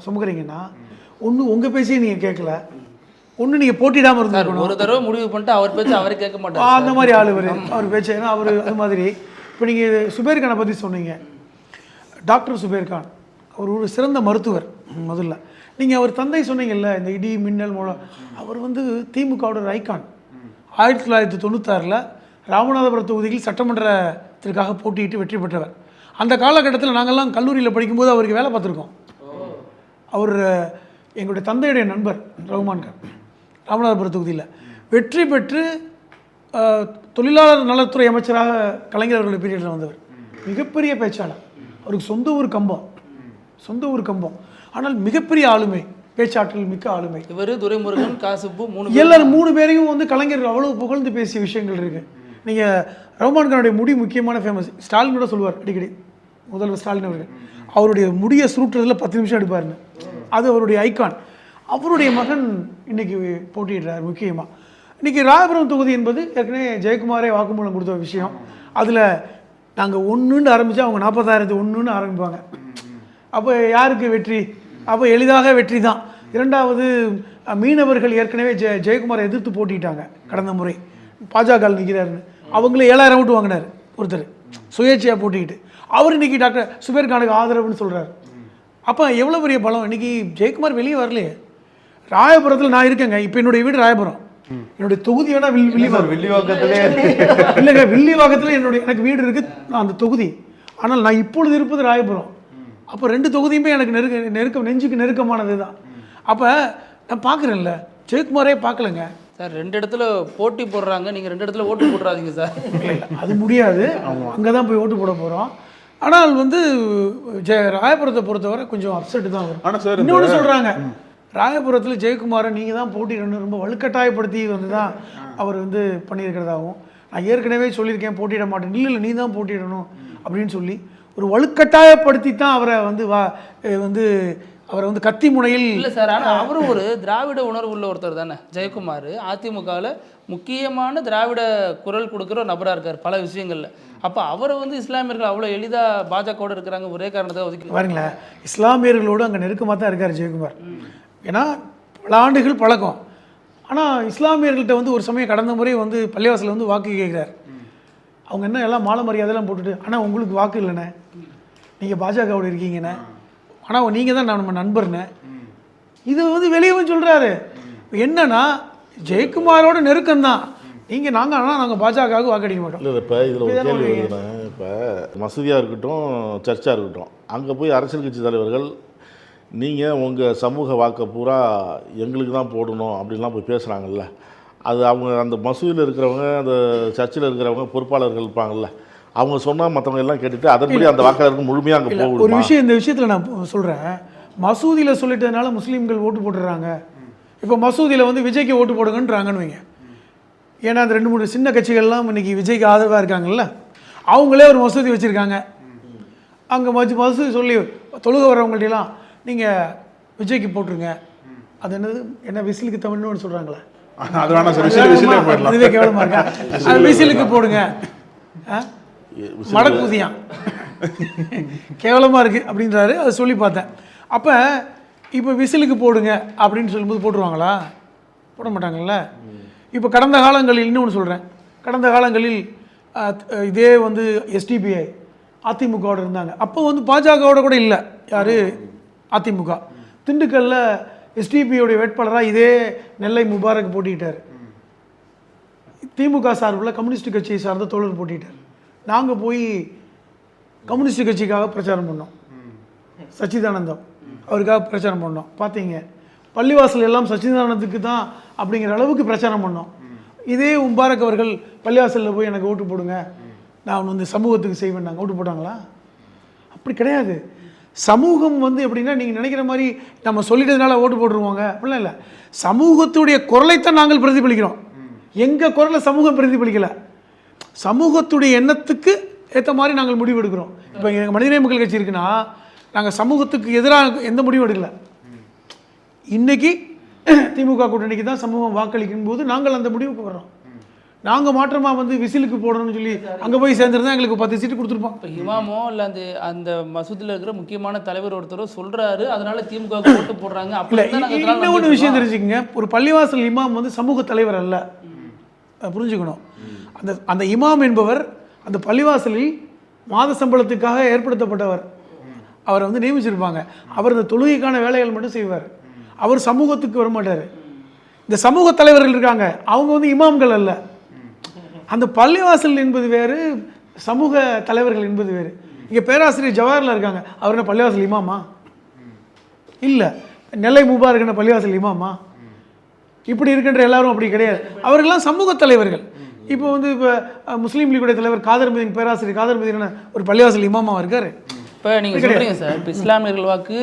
Speaker 5: சுமக்குறீங்கன்னா ஒன்று உங்கள் பேச்சையே நீங்கள் கேட்கல, ஒன்று நீங்கள் போட்டிடாமல் இருந்தார்.
Speaker 8: ஒரு தடவை முடிவு பண்ணிட்டு அவர் பேச்சு அவரே கேட்க மாட்டார்.
Speaker 5: அந்த மாதிரி ஆள் அவர் பேச்சு. ஏன்னா அவர் அது மாதிரி. இப்போ நீங்கள் சுபேர் கானை பற்றி சொன்னீங்க. டாக்டர் சுபேர் கான் அவர் ஒரு சிறந்த மருத்துவர். முதல்ல நீங்கள் அவர் தந்தை சொன்னீங்கல்ல, இந்த இடி மின்னல் மூலம், அவர் வந்து திமுகவோட ஒரு ஐகான். 1996 ராமநாதபுரம் தொகுதியில் சட்டமன்றத்திற்காக போட்டியிட்டு வெற்றி பெற்றவர். அந்த காலகட்டத்தில் நாங்கள்லாம் கல்லூரியில் படிக்கும்போது அவருக்கு வேலை பார்த்துருக்கோம். அவர் எங்களுடைய தந்தையுடைய நண்பர் ரகுமான் கான். ராமநாதபுரம் தொகுதியில் வெற்றி பெற்று தொழிலாளர் நலத்துறை அமைச்சராக கலைஞர் அவர்களுடைய பீரியடில் வந்தவர். மிகப்பெரிய பேச்சாளர். அவருக்கு சொந்த ஊர் கம்பம். ஆனால் மிகப்பெரிய ஆளுமை, பேச்சாற்றல் மிக்க ஆளுமை.
Speaker 8: இவர் துரைமுருகன், காசுப்பு,
Speaker 5: எல்லாரும் 3 பேரையும் வந்து கலைஞர் அவ்வளவு புகழ்ந்து பேசிய விஷயங்கள் இருக்கு. நீங்கள் ரகுமான் கானுடைய முடி முக்கியமான ஃபேமஸ். ஸ்டாலின் கூட சொல்லுவார் அடிக்கடி, முதல்வர் ஸ்டாலின் அவர்கள் அவருடைய முடியை சுருட்டுறதுல 10 நிமிஷம் எடுப்பாருன்னு. அது அவருடைய ஐகான். அவருடைய மகன் இன்னைக்கு போட்டியிடுறார். முக்கியமாக இன்னைக்கு ராயபுரம் தொகுதி என்பது ஏற்கனவே ஜெயக்குமாரே வாக்குமூலம் கொடுத்த விஷயம். அதில் நாங்கள் 1ன்னு ஆரம்பித்தா அவங்க 40,000 ஆரம்பிப்பாங்க. அப்போ யாருக்கு வெற்றி? அப்போ எளிதாக வெற்றி தான். இரண்டாவது, மீனவர்கள் ஏற்கனவே ஜெயக்குமாரை எதிர்த்து போட்டிட்டாங்க கடந்த முறை. பாஜக நிற்கிறாருன்னு அவங்களே 7,000 ஓட்டு வாங்கினார் ஒருத்தர் சுயேட்சையாக போட்டிக்கிட்டு. அவர் இன்னைக்கு டாக்டர் சுபேர் கானுக்கு ஆதரவுன்னு சொல்கிறார். அப்போ எவ்வளோ பெரிய பலம். இன்னைக்கு ஜெயக்குமார் வெளியே வரலையே. ராயபுரத்தில் நான் இருக்கேங்க. இப்போ என்னுடைய வீடு ராயபுரம். என்னுடைய தொகுதி வேணா
Speaker 4: வில்லிவாக்கத்திலே
Speaker 5: இல்லைங்க, வில்லிவாக்கத்தில் எனக்கு வீடு இருக்குது, அந்த தொகுதி. ஆனால் நான் இப்பொழுது இருப்பது ராயபுரம். அப்போ 2 தொகுதியுமே எனக்கு நெஞ்சுக்கு நெருக்கமானது தான். அப்போ நான் பார்க்குறேன்ல, ஜெயக்குமாரே பார்க்கலங்க
Speaker 8: சார். 2 இடத்துல போட்டி போடுறாங்க, நீங்கள் 2 இடத்துல ஓட்டு போடுறாதீங்க சார்.
Speaker 5: அது முடியாது, அங்கே தான் போய் ஓட்டு போட போகிறோம். ஆனால் வந்து ராயபுரத்தை பொறுத்தவரை கொஞ்சம் அப்செட் தான் வரும்.
Speaker 2: ஆனால் சார்
Speaker 5: இன்னொன்று சொல்கிறாங்க, ராயபுரத்தில் ஜெயக்குமாரை நீங்கள் தான் போட்டிடணும், ரொம்ப வலுக்கட்டாயப்படுத்தி வந்து தான் அவர் வந்து பண்ணியிருக்கிறதாகவும். நான் ஏற்கனவே சொல்லியிருக்கேன் போட்டியிட மாட்டேன். இல்லை நீ தான் போட்டியிடணும் அப்படின்னு சொல்லி ஒரு வலுக்கட்டாயப்படுத்தி தான் அவரை வந்து கத்தி முனையில்.
Speaker 8: இல்லை சார், ஆனால் அவரும் ஒரு திராவிட உணர்வு உள்ள ஒருத்தர் தானே ஜெயக்குமார். அதிமுகவில் முக்கியமான திராவிட குரல் கொடுக்குற ஒரு நபராக இருக்கார் பல விஷயங்களில். அப்போ அவரை வந்து இஸ்லாமியர்கள் அவ்வளோ எளிதாக பாஜகவோடு இருக்கிறாங்க ஒரே காரணத்தை ஒதுக்கி
Speaker 5: பாருங்களேன். இஸ்லாமியர்களோடு அங்கே நெருக்கமாக தான் இருக்கார் ஜெயக்குமார். ஏன்னா பல ஆண்டுகள் பழக்கம். ஆனால் இஸ்லாமியர்கள்ட்ட வந்து ஒரு சமயம் கடந்த முறை வந்து பள்ளிவாசலில் வந்து வாக்கு கேட்குறார். அவங்க என்ன எல்லாம் மாலை மரியாதைலாம் போட்டுட்டு, ஆனால் உங்களுக்கு வாக்கு இல்லைண்ணே, நீங்கள் பாஜகவோடு இருக்கீங்கண்ணே, ஆனால் நீங்கள் தான் நம்ம நண்பர்ண்ணே. இது வந்து வெளியவும் சொல்கிறாரு. என்னன்னா ஜெயக்குமாரோட நெருக்கம்தான். நாங்கள் பாஜகவுக்கு வாக்களிக்க மாட்டோம்.
Speaker 3: இல்லை இப்போ இதில் ஒரு கேள்வி வருதுன்னா, இப்போ மசூதியாக இருக்கட்டும், சர்ச்சாக இருக்கட்டும், அங்கே போய் அரசியல் கட்சி தலைவர்கள் நீங்கள் உங்கள் சமூக வாக்கை பூரா எங்களுக்கு தான் போடணும் அப்படின்லாம் போய் பேசுகிறாங்கல்ல, அது அவங்க அந்த மசூதியில் இருக்கிறவங்க, அந்த சர்ச்சில் இருக்கிறவங்க பொறுப்பாளர்கள் இருப்பாங்கல்ல, அவங்க சொன்னால் மற்றவங்க எல்லாம் கேட்டுட்டு அதன்படி அந்த வாக்காளருக்கு முழுமையாக அங்கே போகும்.
Speaker 5: ஒரு விஷயம் இந்த விஷயத்தில் நான் சொல்கிறேன். மசூதியில் சொல்லிட்டதுனால முஸ்லீம்கள் ஓட்டு போட்டுடுறாங்க. இப்போ மசூதியில் வந்து விஜய்க்கு ஓட்டு போடுங்கன்றாங்கன்னு வைங்க. ஏன்னா அந்த 2-3 சின்ன கட்சிகள்லாம் இன்றைக்கி விஜய்க்கு ஆதரவாக இருக்காங்கல்ல, அவங்களே ஒரு மசூதி வச்சுருக்காங்க. அங்கே மசூதி சொல்லி தொழுக வர்றவங்கள்ட்டலாம் நீங்கள் விஜய்க்கு போட்டுருங்க. அது என்ன விசிலுக்கு தமிழ்னு ஒன்று சொல்கிறாங்களே,
Speaker 2: அது வேணாம் சார்,
Speaker 5: அதுவே கேவலமாக இருக்கா? அது விசிலுக்கு போடுங்க, மடக்கூதியான் கேவலமாக இருக்குது அப்படின்றாரு. அதை சொல்லி பார்த்தேன். அப்போ இப்போ விசிலுக்கு போடுங்க அப்படின்னு சொல்லும்போது போட்டுருவாங்களா? போட மாட்டாங்கல்ல. இப்போ கடந்த காலங்களில் இன்னொன்று சொல்கிறேன். கடந்த காலங்களில் இதே வந்து எஸ்டிபிஐ அதிமுகவோடு இருந்தாங்க. அப்போ வந்து பாஜகவோட கூட இல்லை. யார்? அதிமுக. திண்டுக்கல்ல எஸ்டிபியோடைய வேட்பாளராக இதே நெல்லை முபாரக் போட்டிக்கிட்டார். திமுக சார்பில் கம்யூனிஸ்ட் கட்சியை சார்ந்த தோழர் போட்டிட்டார். நாங்கள் போய் கம்யூனிஸ்ட் கட்சிக்காக பிரச்சாரம் பண்ணோம். சச்சிதானந்தம் அவருக்காக பிரச்சாரம் பண்ணோம். பார்த்தீங்க, பள்ளிவாசல் எல்லாம் சச்சிதானந்தத்துக்கு தான் அப்படிங்கிற அளவுக்கு பிரச்சாரம் பண்ணோம். இதே முபாரக் அவர்கள் பள்ளிவாசலில் போய் எனக்கு ஓட்டு போடுங்க, நான் வந்து சமூகத்துக்கு செய்வேன், நாங்கள் ஓட்டு போட்டாங்களா? அப்படி கிடையாது. சமூகம் வந்து எப்படின்னா, நீங்கள் நினைக்கிற மாதிரி நம்ம சொல்லிட்டதுனால ஓட்டு போட்டுருவாங்க அப்படிலாம் இல்லை. சமூகத்துடைய குரலைத்தான் நாங்கள் பிரதிபலிக்கிறோம். எங்கள் குரலை சமூகம் பிரதிபலிக்கலை. சமூகத்துடைய எண்ணத்துக்கு ஏற்ற மாதிரி நாங்கள் முடிவு எடுக்கிறோம். இப்போ எங்கள் மனிதநேய மக்கள் கட்சி இருக்குன்னா,
Speaker 1: நாங்கள் சமூகத்துக்கு எதிராக எந்த முடிவும் எடுக்கல. இன்னைக்கு திமுக கூட்டணிக்கு தான் சமூகம் வாக்களிக்கும் போது நாங்கள் அந்த முடிவுக்கு வர்றோம். நாங்கள் மாற்றமாக வந்து விசிலுக்கு போடணும்னு சொல்லி அங்கே போய் சேர்ந்துருந்தா எங்களுக்கு 10 சீட்டு கொடுத்துருப்போம்.
Speaker 8: இப்போ இமாமோ இல்லை அந்த மசூதியில் இருக்கிற முக்கியமான தலைவர் ஒருத்தரோ சொல்கிறாரு, அதனால திமுக ஓட்டு போடுறாங்க.
Speaker 1: இல்லை, இன்னொன்று விஷயம் தெரிஞ்சுக்கங்க, ஒரு பள்ளிவாசல் இமாம் வந்து சமூக தலைவர் அல்ல, புரிஞ்சுக்கணும். அந்த இமாம் என்பவர் அந்த பள்ளிவாசலில் மாத சம்பளத்துக்காக ஏற்படுத்தப்பட்டவர். அவரை வந்து நியமிச்சிருப்பாங்க. அவர் இந்த தொழுகைக்கான வேலைகள் மட்டும் செய்வார். அவர் சமூகத்துக்கு வரமாட்டார். இந்த சமூக தலைவர்கள் இருக்காங்க, அவங்க வந்து இமாம்கள் அல்ல. அந்த பள்ளிவாசல் என்பது வேறு, சமூக தலைவர்கள் என்பது வேறு. இங்கே பேராசிரியர் ஜவஹர்லால் இருக்காங்க, அவர் என்ன பள்ளிவாசல் இமாமா? இல்லை. நெல்லை முபாரக் என்ன பள்ளிவாசல் இமாமா? இப்படி இருக்கின்ற எல்லாரும் அப்படி கிடையாது. அவர்கள்லாம் சமூக தலைவர்கள். இப்போ வந்து இப்போ முஸ்லீம் லீக்குடைய தலைவர் காதர் மதீன், பேராசிரியர் காதர் மதீன் ஒரு பள்ளிவாசல் இமாமாவாக இருக்கார்.
Speaker 8: இப்போ நீங்கள் சொல்கிறீங்க சார், இப்போ இஸ்லாமியர்கள் வாக்கு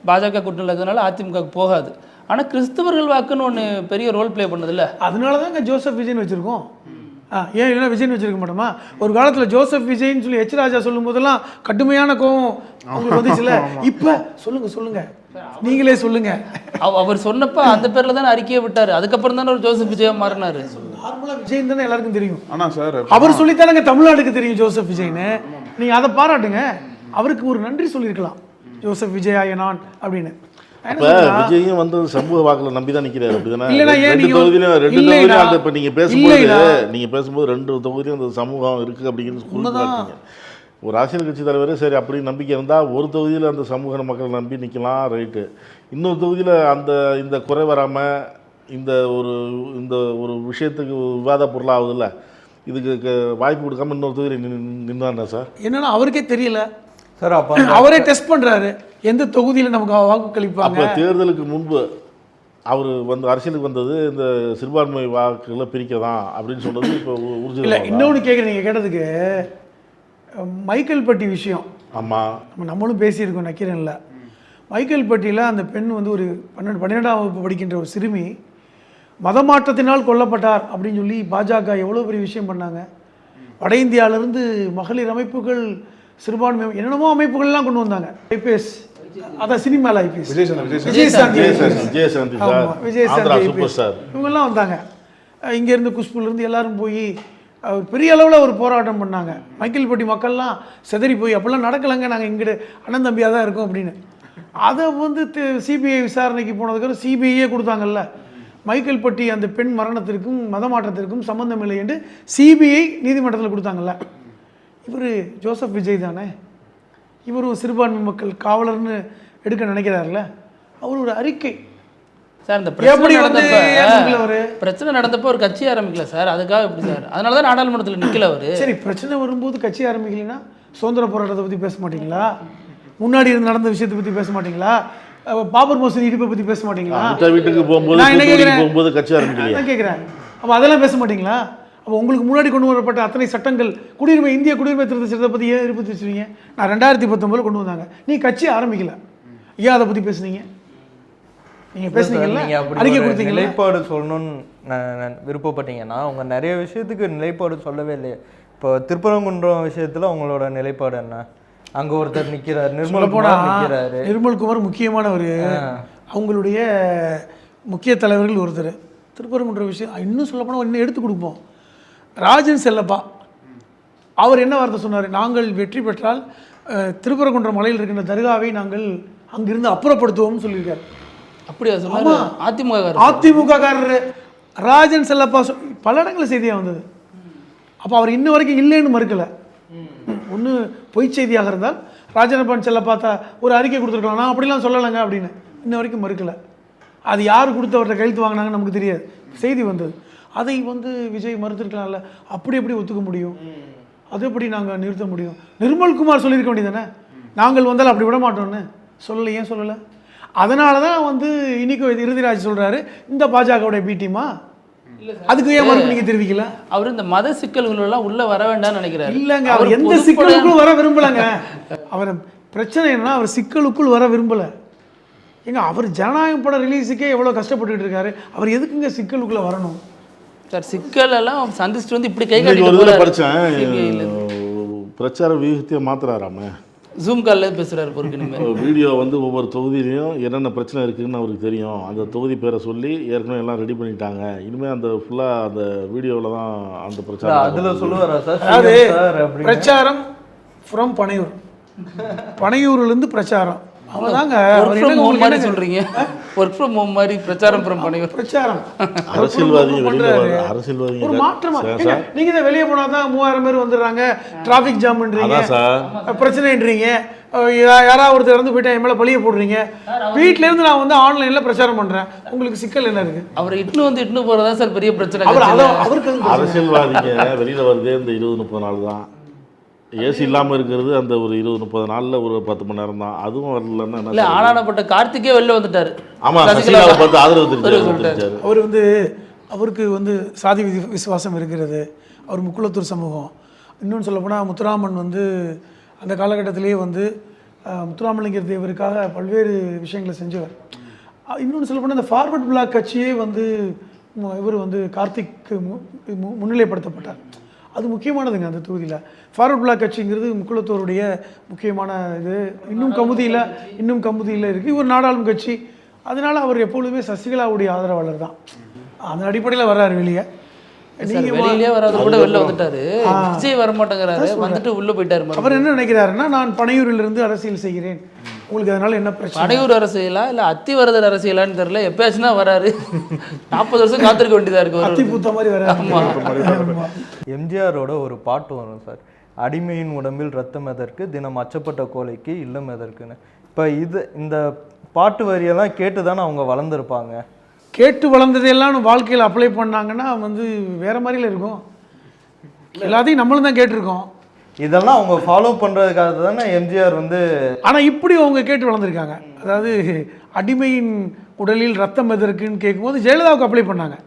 Speaker 8: பாஜக கூட்டணியில் இருக்கிறதுனால அதிமுகவுக்கு போகாது. ஆனால் கிறிஸ்தவர்கள் வாக்குன்னு ஒன்று பெரிய ரோல் ப்ளே பண்ணதில்ல.
Speaker 1: அதனால தான் இங்கே ஜோசப் விஜய்னு வச்சுருக்கோம். ஏன் இல்லைன்னா விஜய்னு வச்சுருக்க மாட்டோமா? ஒரு காலத்தில் ஜோசப் விஜய்ன்னு சொல்லி எச் ராஜா சொல்லும் போதெல்லாம் கடுமையான கோவம் உங்களுக்கு வந்துச்சுல. இப்போ சொல்லுங்கள் நீங்களே சொல்லுங்கள்.
Speaker 8: அவர் சொன்னப்போ அந்த பேரில் தானே அறிக்கையை விட்டார். அதுக்கப்புறம் தானே ஒரு ஜோசப் விஜயா மாறினார்.
Speaker 1: நார்மலாக விஜய் தானே எல்லாருக்கும் தெரியும்.
Speaker 2: ஆனால் சார்
Speaker 1: அவர் சொல்லித்தானங்க தமிழ்நாட்டுக்கு தெரியும் ஜோசப் விஜய்னு. நீங்கள் அதை பாராட்டுங்க. அவருக்கு ஒரு நன்றி சொல்லியிருக்கலாம், ஜோசப் விஜயா நான் அப்படின்னு.
Speaker 3: அப்ப விஜயும் வந்து சமூக வாக்குல நம்பி தான் நிக்கிறாரு. அப்படிதானே?
Speaker 1: இல்லைன்னா ஏன்
Speaker 3: ரெண்டு தொகுதியிலும் அந்த இப்ப நீங்க பேசும்போது 2 தொகுதியும் அந்த சமூகம் இருக்கு அப்படிங்கிறது. ஒரு அரசியல் கட்சி தலைவர் சரி அப்படி நம்பிக்கை இருந்தால் ஒரு தொகுதியில் அந்த சமூக மக்கள் நம்பி நிற்கலாம், ரைட்டு. இன்னொரு தொகுதியில் இந்த குறை வராமல் இந்த ஒரு விஷயத்துக்கு விவாத பொருளாகுதுல்ல, இதுக்கு வாய்ப்பு கொடுக்காம இன்னொரு தொகுதியில் நின்றாண்ணா சார்?
Speaker 1: என்னன்னா அவருக்கே தெரியல
Speaker 4: சார். அப்போ
Speaker 1: அவரே டெஸ்ட் பண்ணுறாரு எந்த தொகுதியில் நமக்கு வாக்குகளிப்பாங்க.
Speaker 3: அப்போ தேர்தலுக்கு முன்பு அவர் வந்து அரசியலுக்கு வந்தது இந்த சிறுபான்மை வாக்குகளை பிரிக்கதான் அப்படின்னு சொன்னது இப்போ உறுதி
Speaker 1: இல்லை. இன்னொன்று கேட்குறேன், நீங்கள் கேட்டதுக்கு மைக்கேல்பட்டி விஷயம்.
Speaker 3: ஆமாம்,
Speaker 1: நம்மளும் பேசியிருக்கோம் நக்கீரன்ல. மைக்கேல்பட்டியில் அந்த பெண் வந்து ஒரு 12ஆம் வகுப்பு படிக்கின்ற ஒரு சிறுமி மதமாற்றத்தினால் கொல்லப்பட்டார் அப்படின்னு சொல்லி பாஜக எவ்வளோ பெரிய விஷயம் பண்ணாங்க. வட இந்தியாவிலேருந்து மகளிர் அமைப்புகள், சிறுபான்மை என்னென்னமோ அமைப்புகள்லாம் கொண்டு வந்தாங்க. ஐபிஎஸ், அதான் சினிமாவில் ஐபிஎஸ் விஜயசாந்தி இவங்கெல்லாம் வந்தாங்க. இங்கேருந்து குஷ்புலேருந்து எல்லாரும் போய் பெரிய அளவில் ஒரு போராட்டம் பண்ணாங்க. மைக்கேல்பட்டி மக்கள்லாம் செதறி போய் அப்படிலாம் நடக்கலைங்க, நாங்கள் இங்கிட்டு அண்ணன் தம்பியாக தான் இருக்கோம் அப்படின்னு. அதை வந்து சிபிஐ விசாரணைக்கு போனதுக்கப்புறம் சிபிஐயே கொடுத்தாங்கல்ல, மைக்கேல்பட்டி அந்த பெண் மரணத்திற்கும் மதமாற்றத்திற்கும் சம்பந்தம் இல்லை என்று சிபிஐ நீதிமன்றத்தில் கொடுத்தாங்கல்ல. இவர் ஜோசப் விஜய் தானே, இவர் சிறுபான்மை மக்கள் காவலர்னு எடுக்க நினைக்கிறாருல்ல, அவர் ஒரு அறிக்கை
Speaker 8: சார். இந்த பிரச்சனை நடந்தப்போ ஒரு கட்சி ஆரம்பிக்கல சார், அதுக்காக எப்படி சார்? அதனால தான் நாடாளுமன்றத்தில் நிற்கல அவர்.
Speaker 1: சரி, பிரச்சனை வரும்போது கட்சி ஆரம்பிக்கலைன்னா சுதந்திர போராட்டத்தை பற்றி பேச மாட்டீங்களா? முன்னாடி இருந்து நடந்த விஷயத்தை பற்றி பேச மாட்டீங்களா? பாபர் மசூதி இடிப்பை பற்றி பேச மாட்டீங்களா?
Speaker 3: வீட்டுக்கு போகும்போது
Speaker 1: நான் என்ன
Speaker 3: போகும்போது கட்சி ஆரம்பிக்கலையா
Speaker 1: கேட்குறேன். அப்போ அதெல்லாம் பேச மாட்டீங்களா? அப்போ உங்களுக்கு முன்னாடி கொண்டு வரப்பட்ட அத்தனை சட்டங்கள், குடியுரிமை, இந்திய குடியுரிமை திருத்த சட்டத்தை பற்றி ஏன் இருப்பி வச்சுருவீங்க? நான் 2019 கொண்டு வந்தாங்க, நீ கட்சி ஆரம்பிக்கல, ஏன் அதை பற்றி பேசுனீங்க? நீங்கள் பேசுனீங்கல்ல, அறிக்கை கொடுத்தீங்க.
Speaker 4: நிலைப்பாடு சொல்லணும்னு விருப்பப்பட்டீங்கன்னா அவங்க நிறைய விஷயத்துக்கு நிலைப்பாடு சொல்லவே இல்லையே. இப்போ திருப்பரங்குன்றம் விஷயத்தில் அவங்களோட நிலைப்பாடு என்ன? அங்கே ஒருத்தர் நிற்கிறார், நிர்மல்குமார் முக்கியமானவர், அவங்களுடைய முக்கிய தலைவர்கள் ஒருத்தர். திருப்பரங்குன்ற விஷயம் இன்னும் சொல்லப்போனால் இன்னும் எடுத்து கொடுப்போம். ராஜன் செல்லப்பா அவர் என்ன வார்த்தை சொன்னார்? நாங்கள் வெற்றி பெற்றால் திருப்பரங்குன்ற மலையில் இருக்கின்ற தர்காவை நாங்கள் அங்கிருந்து அப்புறப்படுத்துவோம்னு சொல்லியிருக்காரு.
Speaker 8: அப்படியா சொன்னாரு?
Speaker 1: அதிமுககாரர் ராஜன் செல்லப்பா பல இடங்களில் செய்தியாக வந்தது. அப்போ அவர் இன்ன வரைக்கும் இல்லைன்னு மறுக்கலை. ஒன்று பொய் செய்தியாக இருந்தால் ராஜனப்பன் செல்லப்பா ஒரு அறிக்கை கொடுத்துருக்கலாம், நான் அப்படிலாம் சொல்லலைங்க அப்படின்னு இன்ன வரைக்கும் மறுக்கலை. அது யார் கொடுத்தவர்கிட்ட கையெழுத்து வாங்கினாங்கன்னு நமக்கு தெரியாது, செய்தி வந்தது. அதை வந்து விஜய் மறுத்திருக்கலாம்ல, அப்படி எப்படி ஒத்துக்க முடியும்? அது எப்படி நாங்கள் நிறுத்த முடியும்? நிர்மல்குமார் சொல்லியிருக்க வேண்டியதானே, நாங்கள் வந்தால் அப்படி விட மாட்டோம்னு சொல்லலை. ஏன் சொல்லலை? அதனால தான் வந்து இன்னைக்கு இறுதிராஜ் சொல்கிறாரு இந்த பாஜகவுடைய பிடிமா, அதுக்கு ஏன் மறுப்பு நீங்கள் தெரிவிக்கல?
Speaker 8: அவர் இந்த மத சிக்கல்களெல்லாம் உள்ளே வர வேண்டாம்னு நினைக்கிறாரு.
Speaker 1: இல்லைங்க, அவர் எந்த சிக்கலுக்குள் வர விரும்பலைங்க. அவர் பிரச்சனை என்னன்னா அவர் சிக்கலுக்குள் வர விரும்பலை. ஏங்க அவர் ஜனநாயகம் படம் ரிலீஸுக்கே எவ்வளோ கஷ்டப்பட்டுட்டு இருக்காரு, அவர் எதுக்குங்க சிக்கலுக்குள்ளே வரணும்?
Speaker 8: சார் சிக்கல் எல்லாம் சந்திச்சுட்டு வந்து இப்படி கை
Speaker 3: காட்டி படித்தேன், பிரச்சார வியூகத்தையே மாத்துறாராம.
Speaker 8: ஜூம் காலில் பேசுகிறாரு பொறுக்கு இனிமேல்.
Speaker 3: வீடியோ வந்து ஒவ்வொரு தொகுதியிலையும் என்னென்ன பிரச்சனை இருக்குதுன்னு அவருக்கு தெரியும். அந்த தொகுதி பேரை சொல்லி ஏற்கனவே எல்லாம் ரெடி பண்ணிட்டாங்க. இனிமேல் அந்த ஃபுல்லாக அந்த வீடியோவில் தான் அந்த பிரச்சாரம்.
Speaker 4: அதில் சொல்லுவாரா சார்?
Speaker 5: அதாவது
Speaker 4: சார் அப்படி
Speaker 5: பிரச்சாரம் ஃப்ரம் பனையூர், பனையூர்லேருந்து பிரச்சாரம். அவதாங்க
Speaker 8: ஒர்க் ஃப்ரம் ஹோம் மாதிரி சொல்கிறீங்க. ஒர்க் ஃப்ரம் ஹோம் மாதிரி பிரச்சாரம் ஃப்ரம் பனையூர்.
Speaker 5: பிரச்சாரம்
Speaker 3: அரசியல்வாதி அரசியல்வாதி
Speaker 5: ஒரு மாற்றமா. நீங்க தான் வெளியே போனா தான் 3000 பேர் வந்துடுறாங்க, டிராஃபிக் ஜாம்ன்றீங்க, பிரச்சனைன்றீங்க, யாராவது ஒருத்தர் இறந்து போயிட்டா என் மேலே பழிய போடுறீங்க. வீட்டில இருந்து நான் வந்து ஆன்லைன்ல பிரச்சாரம் பண்றேன். உங்களுக்கு சிக்கல் என்ன இருக்கு?
Speaker 8: அவர் இட்டுன்னு போறதா சார் பெரிய பிரச்சனை.
Speaker 5: அவருக்கு
Speaker 3: அரசியல்வாதிங்க வெளியில வருதே இந்த 20-30 நாள் தான். ஏசி இல்லாமல் இருக்கிறது அந்த ஒரு 20-30 நாளில் ஒரு 10 மணி நேரம் தான். அதுவும் வரலன்னா
Speaker 8: இல்லை, ஆனானப்பட்ட கார்த்திகே வெளில வந்துட்டார்.
Speaker 3: ஆமாம், சசிகலாவை பார்த்து ஆதரவு தெரிவித்தார்.
Speaker 5: அவர் வந்து அவருக்கு வந்து சாதி விசுவாசம் இருக்கிறது. அவர் முக்குளத்தூர் சமூகம். இன்னொன்று சொல்லப்போனால் முத்துராமன் வந்து அந்த காலகட்டத்திலேயே வந்து முத்துராமலிங்கர் தேவருக்காக பல்வேறு விஷயங்களை செஞ்சவர். இன்னொன்று சொல்லப்போனால் இந்த ஃபார்வர்ட் பிளாக் கட்சியே வந்து இவர் வந்து கார்த்திக்கு முன்னிலைப்படுத்தப்பட்டார். அது முக்கியமானதுங்க அந்த தொகுதியில். ஃபார்வர்ட் பிளாக் கட்சிங்கிறது முக்குளத்தோருடைய முக்கியமான இது. இன்னும் கமுதியில் இருக்குது. இவர் நாடாளும் கட்சி. அதனால் அவர் எப்பொழுதுமே சசிகலாவுடைய ஆதரவாளர் தான். அந்த அடிப்படையில் வர்றாரு வெளியே.
Speaker 8: வெளியிலே வராது கூட வெளில வந்துட்டாரு. விஜய் வர மாட்டேங்கிறாரு, வந்துட்டு உள்ள போயிட்டாரு.
Speaker 5: அவர் என்ன நினைக்கிறாருன்னா, நான் பனையூரிலிருந்து அரசியல் செய்கிறேன், உங்களுக்கு அதனால என்ன பிரச்சனை?
Speaker 8: பனையூர் அரசியலா இல்லை அத்திவரதர் அரசியலான்னு தெரியல. எப்பயாச்சும் தான் வராரு. 40 வருஷம் காத்திருக்க வேண்டியதாக இருக்கு.
Speaker 5: அத்தி பூத்த மாதிரி வராரு.
Speaker 4: எம்ஜிஆரோட ஒரு பாட்டு வரும் சார், அடிமையின் உடம்பில் ரத்தம் எதற்கு, தினம் அச்சப்பட்ட கோலைக்கு இல்லம் எதற்குன்னு. இப்போ இந்த பாட்டு வரியெல்லாம் கேட்டு தானே அவங்க வளர்ந்துருப்பாங்க.
Speaker 5: கேட்டு வளர்ந்ததையெல்லாம் வாழ்க்கையில் அப்ளை பண்ணாங்கன்னா வந்து வேற மாதிரில இருக்கும். எல்லாத்தையும் நம்மளும் தான் கேட்டிருக்கோம்.
Speaker 4: இதெல்லாம் அவங்க ஃபாலோ பண்ணுறதுக்காக தானே எம்ஜிஆர் வந்து.
Speaker 5: ஆனால் இப்படி அவங்க கேட்டு வளர்ந்துருக்காங்க. அதாவது அடிமையின் உடலில் ரத்தம் எதற்குன்னு கேட்கும்போது ஜெயலலிதாவுக்கு அப்ளை பண்ணாங்க.